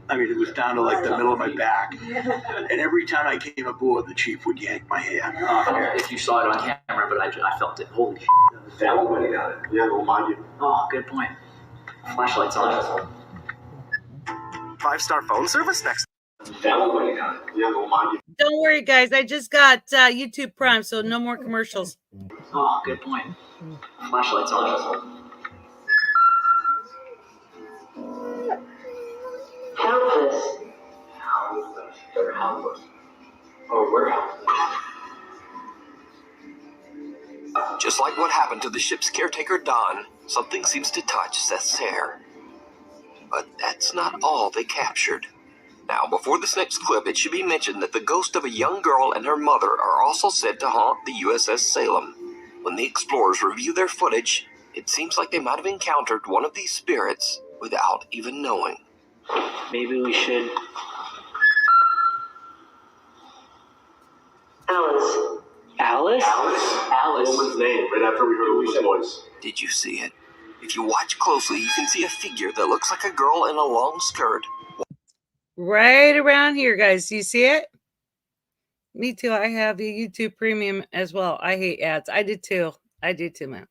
S4: I mean, it was down to like the middle of my back. And every time I came aboard, the chief would yank my hair.
S14: If you saw it on camera, but I felt it. Holy shit.
S8: Family when he got it. Yeah, we'll mind you.
S14: Oh, good point. Flashlight's on.
S8: 5-star phone service next. Family when he got it. Yeah, we'll mind you.
S1: Don't worry, guys. I just got YouTube Prime, so no more commercials.
S14: Oh, good point. Flashlight's on.
S3: Helpless.
S8: They're helpless. Oh, we're helpless.
S12: Just like what happened to the ship's caretaker, Don, something seems to touch Seth's hair. But that's not all they captured. Now, before this next clip, it should be mentioned that the ghost of a young girl and her mother are also said to haunt the USS Salem. When the explorers review their footage, it seems like they might have encountered one of these spirits without even knowing.
S14: Maybe we should...
S3: Alice.
S14: Alice? Alice.
S11: Woman's name, right after we heard a woman's voice.
S12: Did you see it? If you watch closely, you can see a figure that looks like a girl in a long skirt.
S1: Right around here, guys. Do you see it? Me too. I have the YouTube Premium as well. I hate ads. I did too. I do too, man.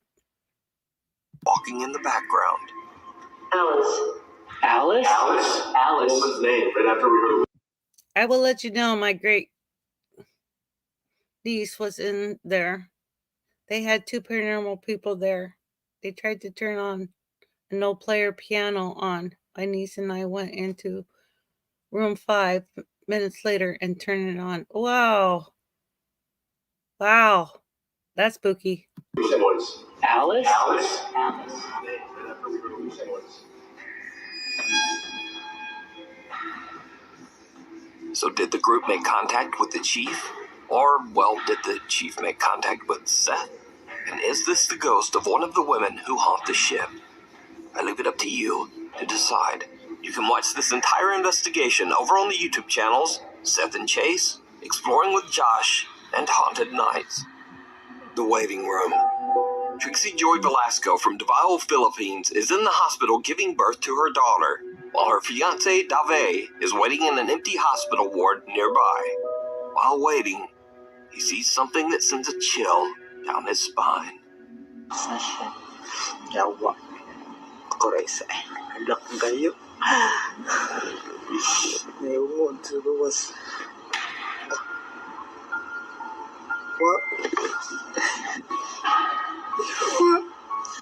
S12: Walking in the background.
S3: Alice.
S14: Alice? Alice.
S11: Woman's name, right after we heard.
S1: I will let you know my great niece was in there. They had 2 paranormal people there. They tried to turn on a no-player piano on. My niece and I went into room 5 minutes later and turned it on. Wow. Wow. That's spooky.
S14: Alice?
S11: Alice.
S12: So did the group make contact with the chief? Or, well, did the chief make contact with Seth? And is this the ghost of one of the women who haunt the ship? I leave it up to you to decide. You can watch this entire investigation over on the YouTube channels Seth and Chase, Exploring with Josh, and Haunted Nights. The waiting room. Trixie Joy Velasco from Davao, Philippines is in the hospital giving birth to her daughter, while her fiancé Dave is waiting in an empty hospital ward nearby. While waiting, he sees something that sends a chill down his spine.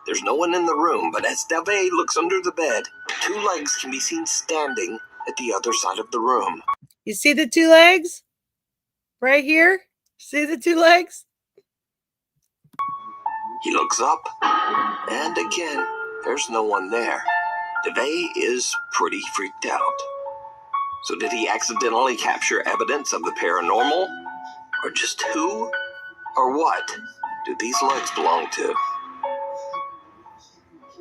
S12: There's no one in the room, but as Dave looks under the bed, 2 legs can be seen standing at the other side of the room.
S1: You see the 2 legs? Right here? See the 2 legs?
S12: He looks up, and again, there's no one there. Dave is pretty freaked out. So did he accidentally capture evidence of the paranormal? Or just who or what do these legs belong to?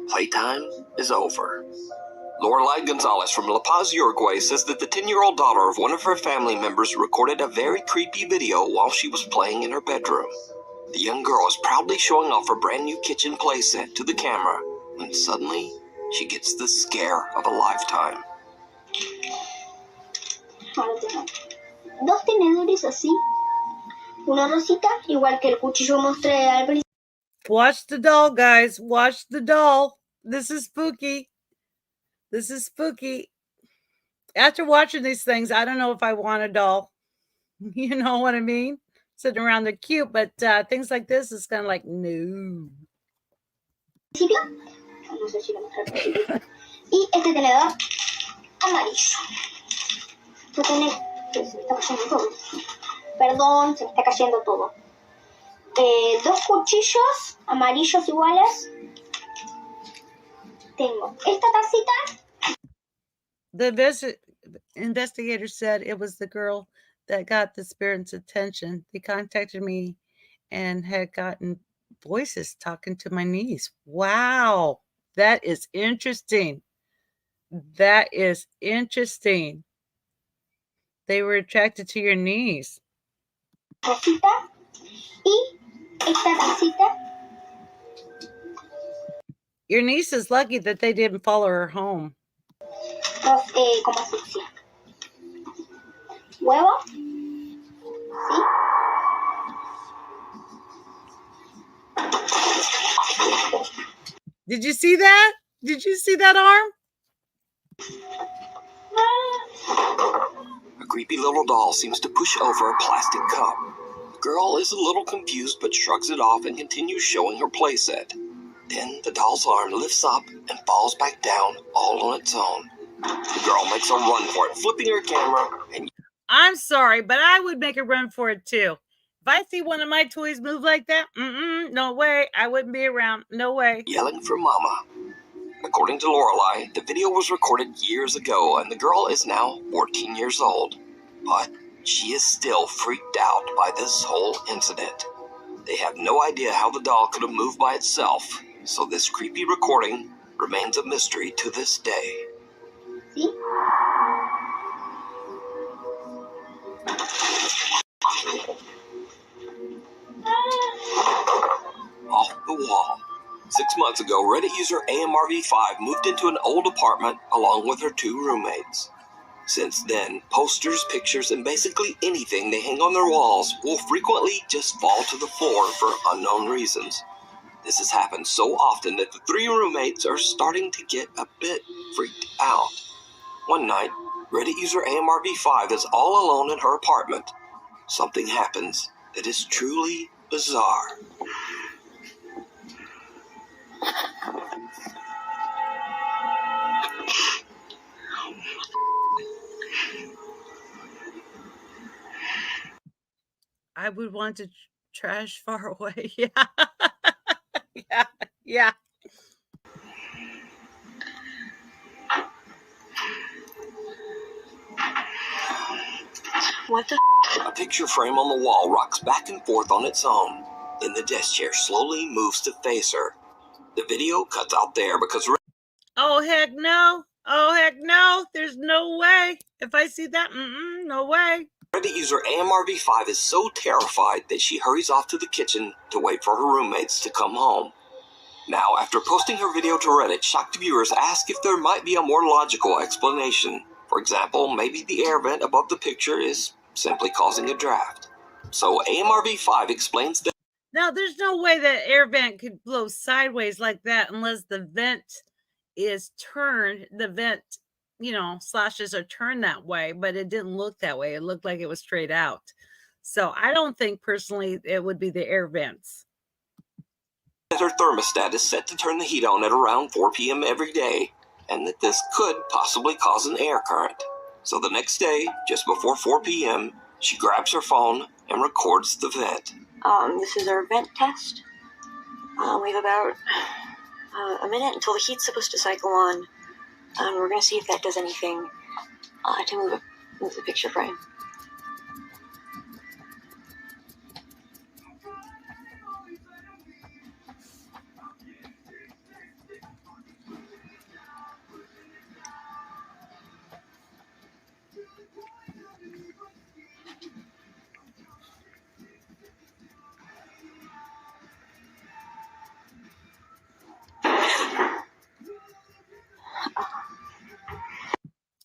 S12: Playtime is over. Lorelai Gonzalez from La Paz, Uruguay says that the 10-year-old daughter of one of her family members recorded a very creepy video while she was playing in her bedroom. The young girl is proudly showing off her brand new kitchen playset to the camera when suddenly she gets the scare of a lifetime.
S15: Dos tenedores así, una rosita, igual que el cuchillo mostré al principio.
S1: Watch the doll, guys. Watch the doll. This is spooky. This is spooky. After watching these things, I don't know if I want a doll. You know what I mean? Sitting around, they're cute, but things like this is kind of like, no.
S15: No sé si lo mostré al principio. Y este tenedor amarillo. Este tenedor, se me está cayendo todo. Perdón, se me está cayendo todo. 2 cuchillos amarillos iguales. Tengo esta tacita.
S1: The investigator said it was the girl that got the spirit's attention. They contacted me and had gotten voices talking to my niece. Wow, that is interesting. That is interesting. They were attracted to your niece.
S15: Tacita y esta tacita.
S1: Your niece is lucky that they didn't follow her home.
S15: Como asfixia. Huevo. ¿Sí?
S1: Did you see that? Did you see that arm?
S12: A creepy little doll seems to push over a plastic cup. The girl is a little confused but shrugs it off and continues showing her playset. Then the doll's arm lifts up and falls back down all on its own. The girl makes a run for it, flipping her camera and...
S1: I'm sorry, but I would make a run for it too. If I see one of my toys move like that, no way. I wouldn't be around. No way.
S12: Yelling for mama. According to Lorelai, the video was recorded years ago and the girl is now 14 years old. But she is still freaked out by this whole incident. They have no idea how the doll could have moved by itself, so this creepy recording remains a mystery to this day.
S15: ¿Sí?
S12: Off the wall. 6 months ago, Reddit user AMRV5 moved into an old apartment along with her 2 roommates. Since then, posters, pictures, and basically anything they hang on their walls will frequently just fall to the floor for unknown reasons. This has happened so often that the 3 roommates are starting to get a bit freaked out. One night, Reddit user AMRV5 is all alone in her apartment. Something happens that is truly bizarre.
S1: I would want to trash far away. Yeah. Yeah.
S12: What the? A picture frame on the wall rocks back and forth on its own. Then the desk chair slowly moves to face her. The video cuts out there because...
S1: Oh, heck no. Oh, heck no. There's no way. If I see that, no way.
S12: Reddit user AMRV5 is so terrified that she hurries off to the kitchen to wait for her roommates to come home. Now, after posting her video to Reddit, shocked viewers ask if there might be a more logical explanation. For example, maybe the air vent above the picture is simply causing a draft. So AMRV5 explains that...
S1: Now, there's no way that air vent could blow sideways like that unless the vent is turned. The vent, slashes are turned that way, but it didn't look that way. It looked like it was straight out. So I don't think personally it would be the air vents.
S12: That her thermostat is set to turn the heat on at around 4 p.m. every day, and that this could possibly cause an air current. So the next day, just before 4 p.m., she grabs her phone and records the vent.
S16: This is our vent test. We have about a minute until the heat's supposed to cycle on. We're going to see if that does anything to move the picture frame.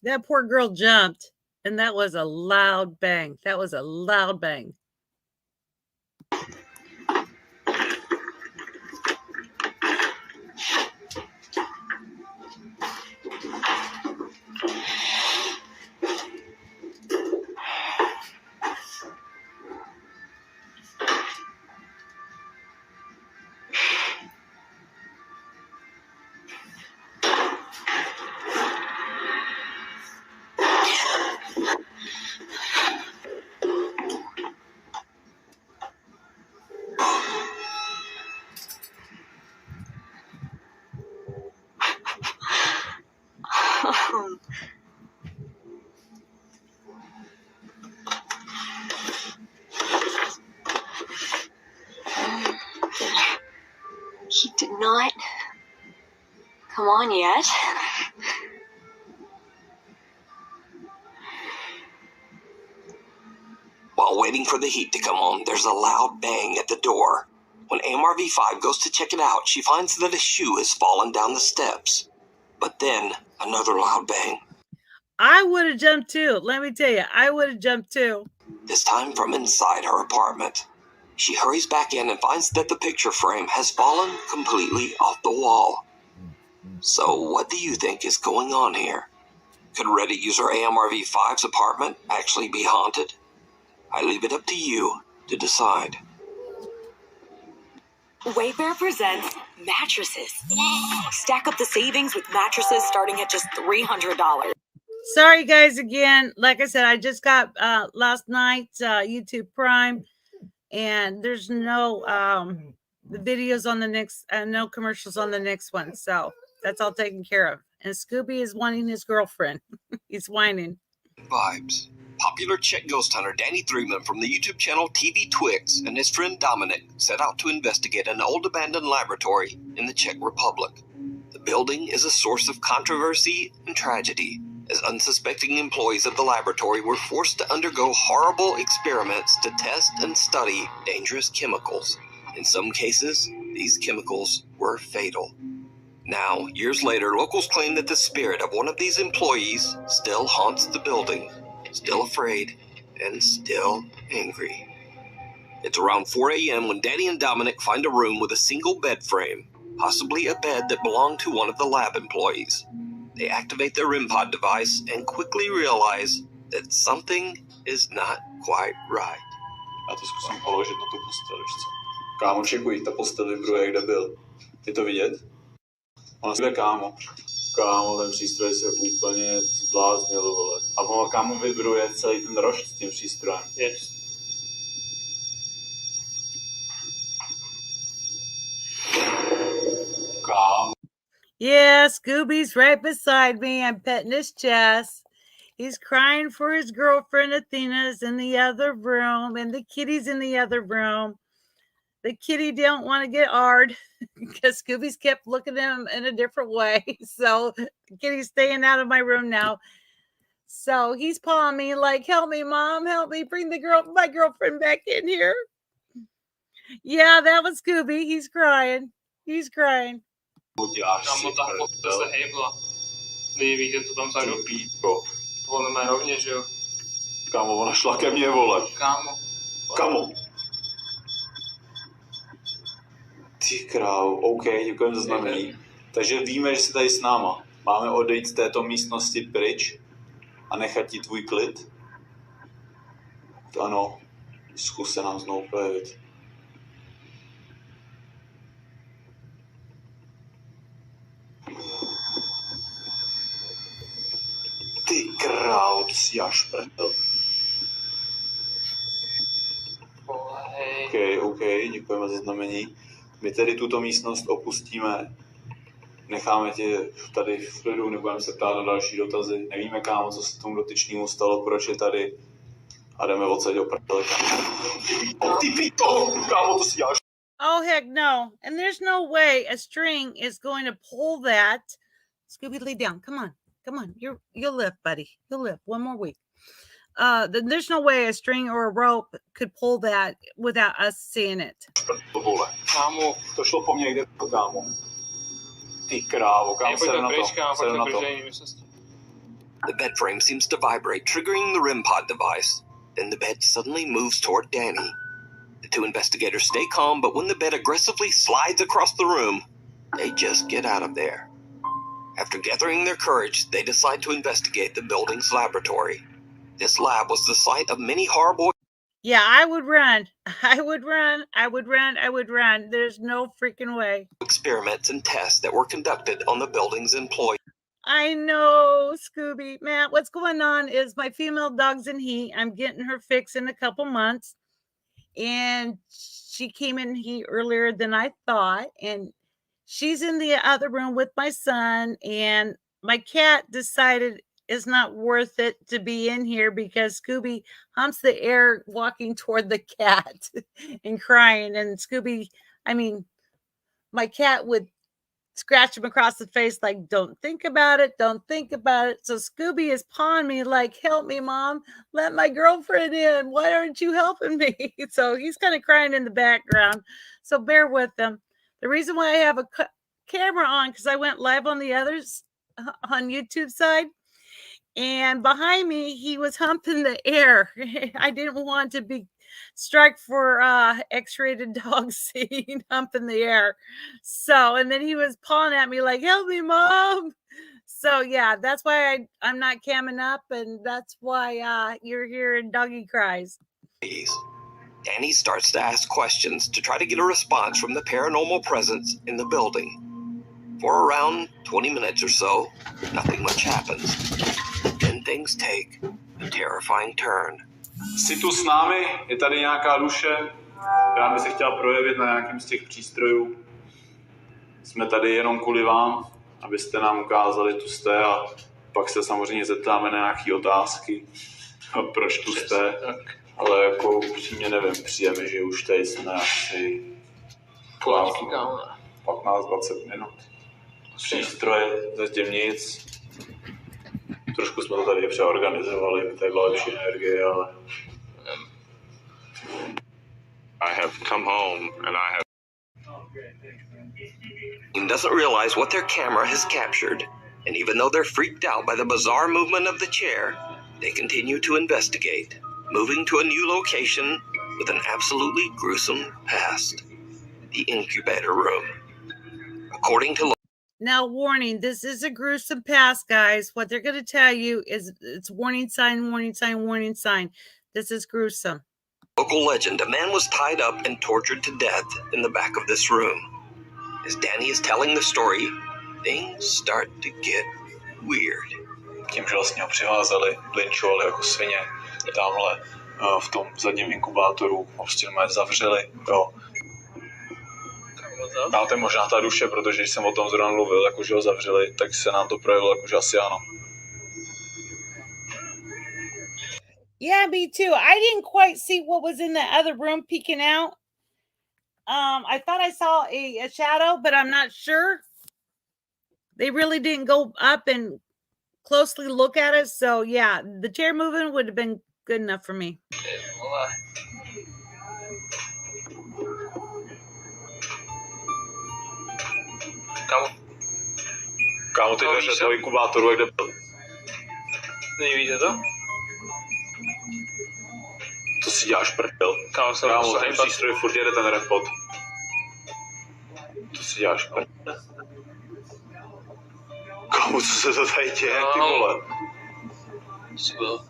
S1: That poor girl jumped, and that was a loud bang. That was a loud bang.
S16: He did not come on yet.
S12: While waiting for the heat to come on, there's a loud bang at the door. When AMRV5 goes to check it out, she finds that a shoe has fallen down the steps. But then, another loud bang.
S1: I would have jumped too. Let me tell you, I would have jumped too.
S12: This time from inside her apartment. She hurries back in and finds that the picture frame has fallen completely off the wall. So what do you think is going on here? Could Reddit user AMRV5's apartment actually be haunted? I leave it up to you to decide.
S17: Wayfair presents mattresses. Stack up the savings with mattresses starting at just $300.
S1: Sorry, guys, again. Like I said, I just got last night YouTube Prime, and there's no the videos on the next, no commercials on the next one. So that's all taken care of. And Scooby is wanting his girlfriend. He's whining.
S12: Vibes. Popular Czech ghost hunter Danny Threeman from the YouTube channel TV Twix and his friend Dominic set out to investigate an old abandoned laboratory in the Czech Republic. The building is a source of controversy and tragedy, as unsuspecting employees of the laboratory were forced to undergo horrible experiments to test and study dangerous chemicals. In some cases, these chemicals were fatal. Now, years later, locals claim that the spirit of one of these employees still haunts the building, still afraid, and still angry. It's around 4 a.m. when Danny and Dominic find a room with a single bed frame, possibly a bed that belonged to one of the lab employees. They activate their REM pod device and quickly realize that something is not quite right.
S18: Já to zkusím položit na tu postel, víš co? Kámo, čekuj, ta postel vibruje, kde byl. Je to vidět? Ona si jde, kámo. Kámo, ten přístroj se úplně zbláznil, vole. A ono, kámo, vibruje celý ten rošt s tím přístrojem. Yes. Kámo.
S1: Yeah, Scooby's right beside me. I'm petting his chest. He's crying for his girlfriend Athena's in the other room, and the kitty's in the other room. The kitty don't want to get hard because Scooby's kept looking at him in a different way. So the kitty's staying out of my room now. So he's pawing me like, help me, Mom, help me, bring my girlfriend back in here. Yeah, that was Scooby. He's crying. He's crying.
S5: Kámo, ta chlapce se hejbla. Neví, že to tam vzadu.
S18: Píčko.
S5: To ono má rovně, že jo?
S18: Kámo, ona šla ke mně, vole.
S5: Kámo.
S18: Kamo? Ty krávo, OK, děkujeme za znamení. Takže víme, že jsi tady s náma. Máme odejít z této místnosti pryč a nechat ti tvůj klid? Ano, zkus se nám znovu projevit. Ty krávo, ty si až prdel. OK, děkujeme za znamení. My tedy tuto místnost opustíme. Necháme tě tady v klidu, nebudeme se ptát na další dotazy. Nevíme, kámo, co se tomu dotyčnému stalo, proč je tady. A jdeme odsaď do prdele. Ty pito, kámo, to si až.
S1: Oh, heck no. And there's no way a string is going to pull that. Scooby, lay down. Come on. You'll live, buddy. You'll live. One more week. There's no way a string or a rope could pull that without us seeing it.
S18: Kámo, to šlo po mně, jde to, kámo. Ty krávo, kámo, sedem na to.
S12: The bed frame seems to vibrate, triggering the REM pod device. Then the bed suddenly moves toward Danny. The two investigators stay calm, but when the bed aggressively slides across the room, they just get out of there. After gathering their courage, they decide to investigate the building's laboratory. This lab was the site of many horrible...
S1: Yeah, I would run. There's no freaking way.
S12: ...experiments and tests that were conducted on the building's employees.
S1: I know, Scooby. Matt, what's going on is my female dog's in heat. I'm getting her fixed in a couple months. And she came in heat earlier than I thought. And she's in the other room with my son. And my cat decided it's not worth it to be in here because Scooby humps the air walking toward the cat and crying. And Scooby, my cat would scratch him across the face like, don't think about it. So Scooby is pawing me like, help me, Mom. Let my girlfriend in. Why aren't you helping me? So he's kind of crying in the background. So bear with him. The reason why I have a camera on, because I went live on the others on YouTube side. And behind me, he was humping the air. I didn't want to be strike for X-rated dog scene, humping the air. So, and then he was pawing at me like, help me, Mom. So, yeah, that's why I'm not camming up. And that's why you're hearing doggy cries.
S12: Danny starts to ask questions to try to get a response from the paranormal presence in the building. For around 20 minutes or so, nothing much happens. Then things take a terrifying turn.
S18: Jsi tu s námi? Je tady nějaká duše, která by se chtěla projevit na nějakým z těch přístrojů. Jsme tady jenom kvůli vám, abyste nám ukázali, tu jste, a pak se samozřejmě zeptáme na nějaké otázky, proč tu jste. Ale jako upřímně nevím, přijeme, že už tady jsme asi 15-20 minut. Přístroje, zatím nic. Trošku jsme to tady přeorganizovali, aby tady byla lepší energie, ale...
S11: I have come home and I have...
S12: Doesn't realize what their camera has captured, and even though they're freaked out by the bizarre movement of the chair, they continue to investigate, moving to a new location with an absolutely gruesome past, the incubator room. According to...
S1: Now, warning, this is a gruesome past, guys. What they're going to tell you is it's warning sign, warning sign, warning sign. This is gruesome.
S12: Local legend, a man was tied up and tortured to death in the back of this room. As Danny is telling the story, things start to get weird.
S18: Tím, že vlastně ho přivázali, linčovali jako svině, tamhle v tom zadním inkubátoru, prostě mě zavřeli, jo. A to je možná ta duše, protože když jsem o tom zrovna mluvil, jakože ho zavřeli, tak se nám to projevilo, jakože asi ano.
S1: Yeah, me too. I didn't quite see what was in the other room peeking out. I thought I saw a shadow, but I'm not sure. They really didn't go up and closely look at it. So yeah, the chair moving would have been good enough for me.
S18: Kámo, ty dveře toho inkubátoru, kde byl?
S13: Nevíte to?
S18: To si děláš prdel. Kámo, ten přístroj furt jede ten repot. To si děláš prdel. Kámo, co se to tady děje, ty vole?
S13: Co bylo?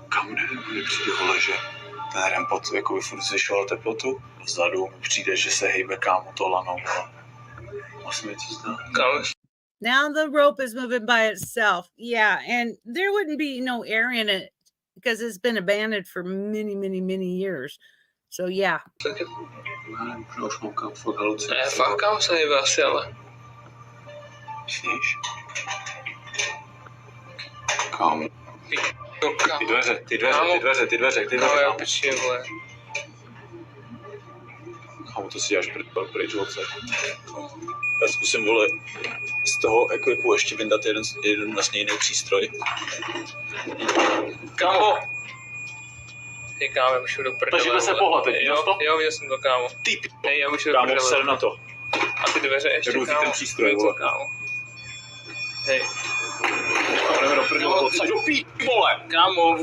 S18: Kámo, nevím, mně přijde, vole, že ten repot jako by furt zvyšoval teplotu. Vzadu mi přijde, že se hejbe, kámo, to lano, vole. Vlastně mi to zdá.
S13: Kámo.
S1: Now the rope is moving by itself. Yeah, and there wouldn't be no air in it because it's been abandoned for many, many, many years. So yeah.
S18: Už mám kam fakt halucinace.
S13: Ne, fakt kámo se hejbe asi, ale.
S18: Myslíš? Kámo. Ty dveře.
S13: Kámo, já piči, vole.
S18: Kámo, to si děláš pryč od sebe. Já zkusím, vole, z toho ekvipu ještě vyndat jeden vlastně jiný přístroj.
S13: Kámo! Hej, kámo, já už jdu do prdele.
S18: Takže se pohla teď,
S13: jo, viděl jsem to, kámo. Hej, já už jdu do prdele.
S18: Kámo, ser na to.
S13: A ty dveře ještě, kámo.
S18: ten přístroj, vole.
S13: Kámo. Hej.
S18: Kámo, jdeme do prdele, odsaď do pí, vole!
S13: Kámo.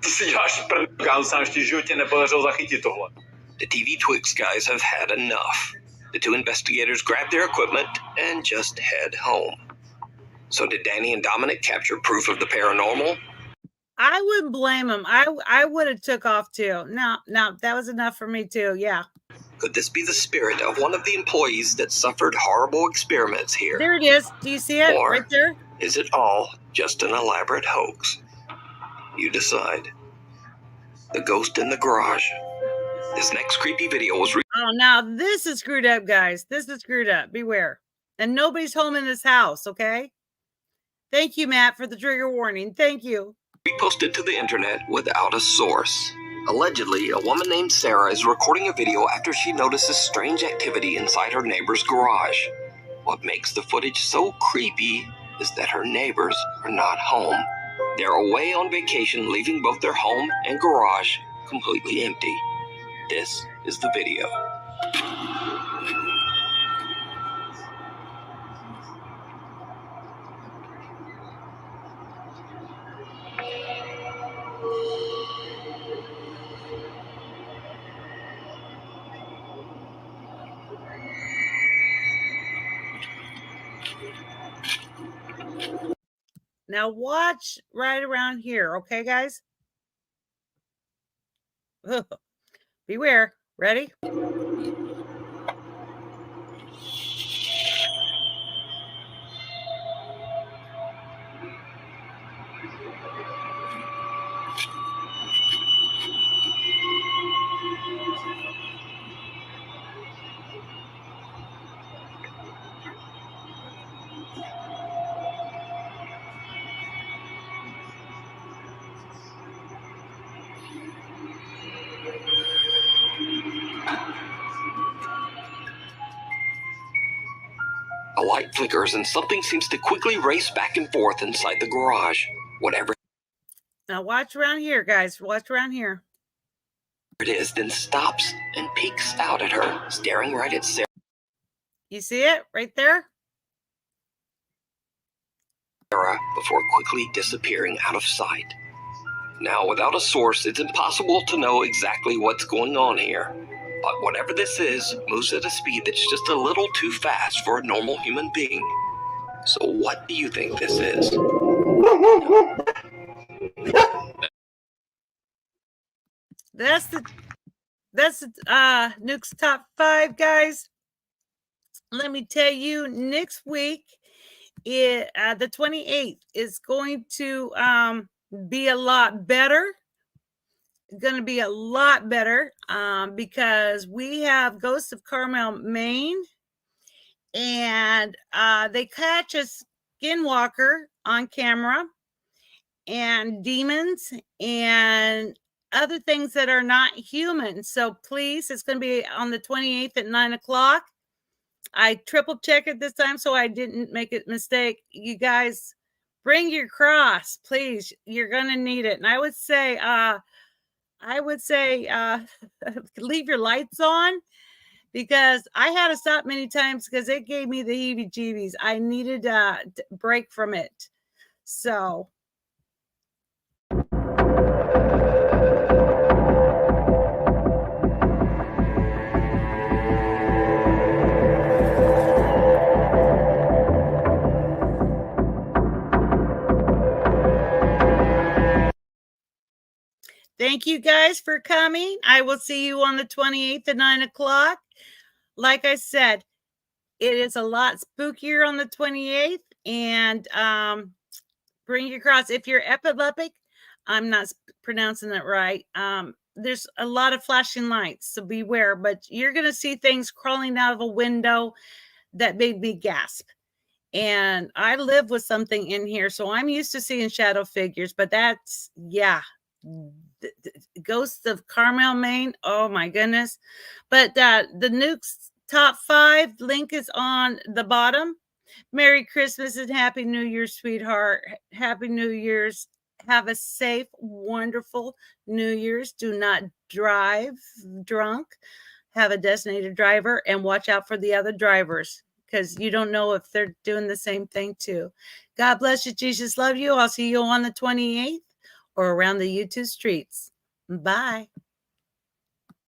S18: Ty si děláš prdel, kámo, se nám ještě v životě nepodařilo zachytit tohle.
S12: The TV Twix guys have had enough. The two investigators grab their equipment and just head home. So did Danny and Dominic capture proof of the paranormal?
S1: I wouldn't blame them. I would have took off too. No, that was enough for me too. Yeah.
S12: Could this be the spirit of one of the employees that suffered horrible experiments here?
S1: There it is. Do you see it
S12: Or
S1: right there?
S12: is it all just an elaborate hoax? You decide. The ghost in the garage. This next creepy video was
S1: Oh, now this is screwed up, guys. This is screwed up. Beware. And nobody's home in this house, okay? Thank you, Matt, for the trigger warning. Thank you.
S12: reposted to the internet without a source. Allegedly, a woman named Sarah is recording a video after she notices strange activity inside her neighbor's garage. What makes the footage so creepy is that her neighbors are not home. They're away on vacation, leaving both their home and garage completely empty. This is the video.
S1: Now watch right around here, okay, guys? Beware. Ready?
S12: A light flickers and something seems to quickly race back and forth inside the garage. Whatever
S1: Now watch around here, guys. Watch around here.
S12: it is then stops and peeks out at her, staring right at Sarah
S1: You see it right there?
S12: before quickly disappearing out of sight. Now, without a source, it's impossible to know exactly what's going on here. But whatever this is, moves at a speed that's just a little too fast for a normal human being. So what do you think this is?
S1: That's the Nukes top 5, guys. Let me tell you, next week, the 28th is going to be a lot better. Going to be a lot better because we have Ghosts of Carmel, Maine, and they catch a skinwalker on camera, and demons and other things that are not human. So please, it's going to be on the 28th at 9 o'clock. I triple checked it this time so I didn't make a mistake. You guys, bring your cross, please. You're going to need it. And I would say leave your lights on, because I had to stop many times because it gave me the heebie-jeebies. I needed a break from it. So thank you guys for coming. I will see you on the 28th at 9 o'clock. Like I said, it is a lot spookier on the 28th. And bring your cross. If you're epileptic, I'm not pronouncing it right. There's a lot of flashing lights, so beware. But you're going to see things crawling out of a window that made me gasp. And I live with something in here, so I'm used to seeing shadow figures. But that's, yeah, Ghosts of Carmel, Maine. Oh my goodness. But the Nukes top 5 link is on the bottom. Merry Christmas and Happy New Year, sweetheart. Happy New Year's. Have a safe, wonderful New Year's. Do not drive drunk. Have a designated driver and watch out for the other drivers, because you don't know if they're doing the same thing too. God bless you. Jesus love you. I'll see you on the 28th or around the YouTube streets. Bye.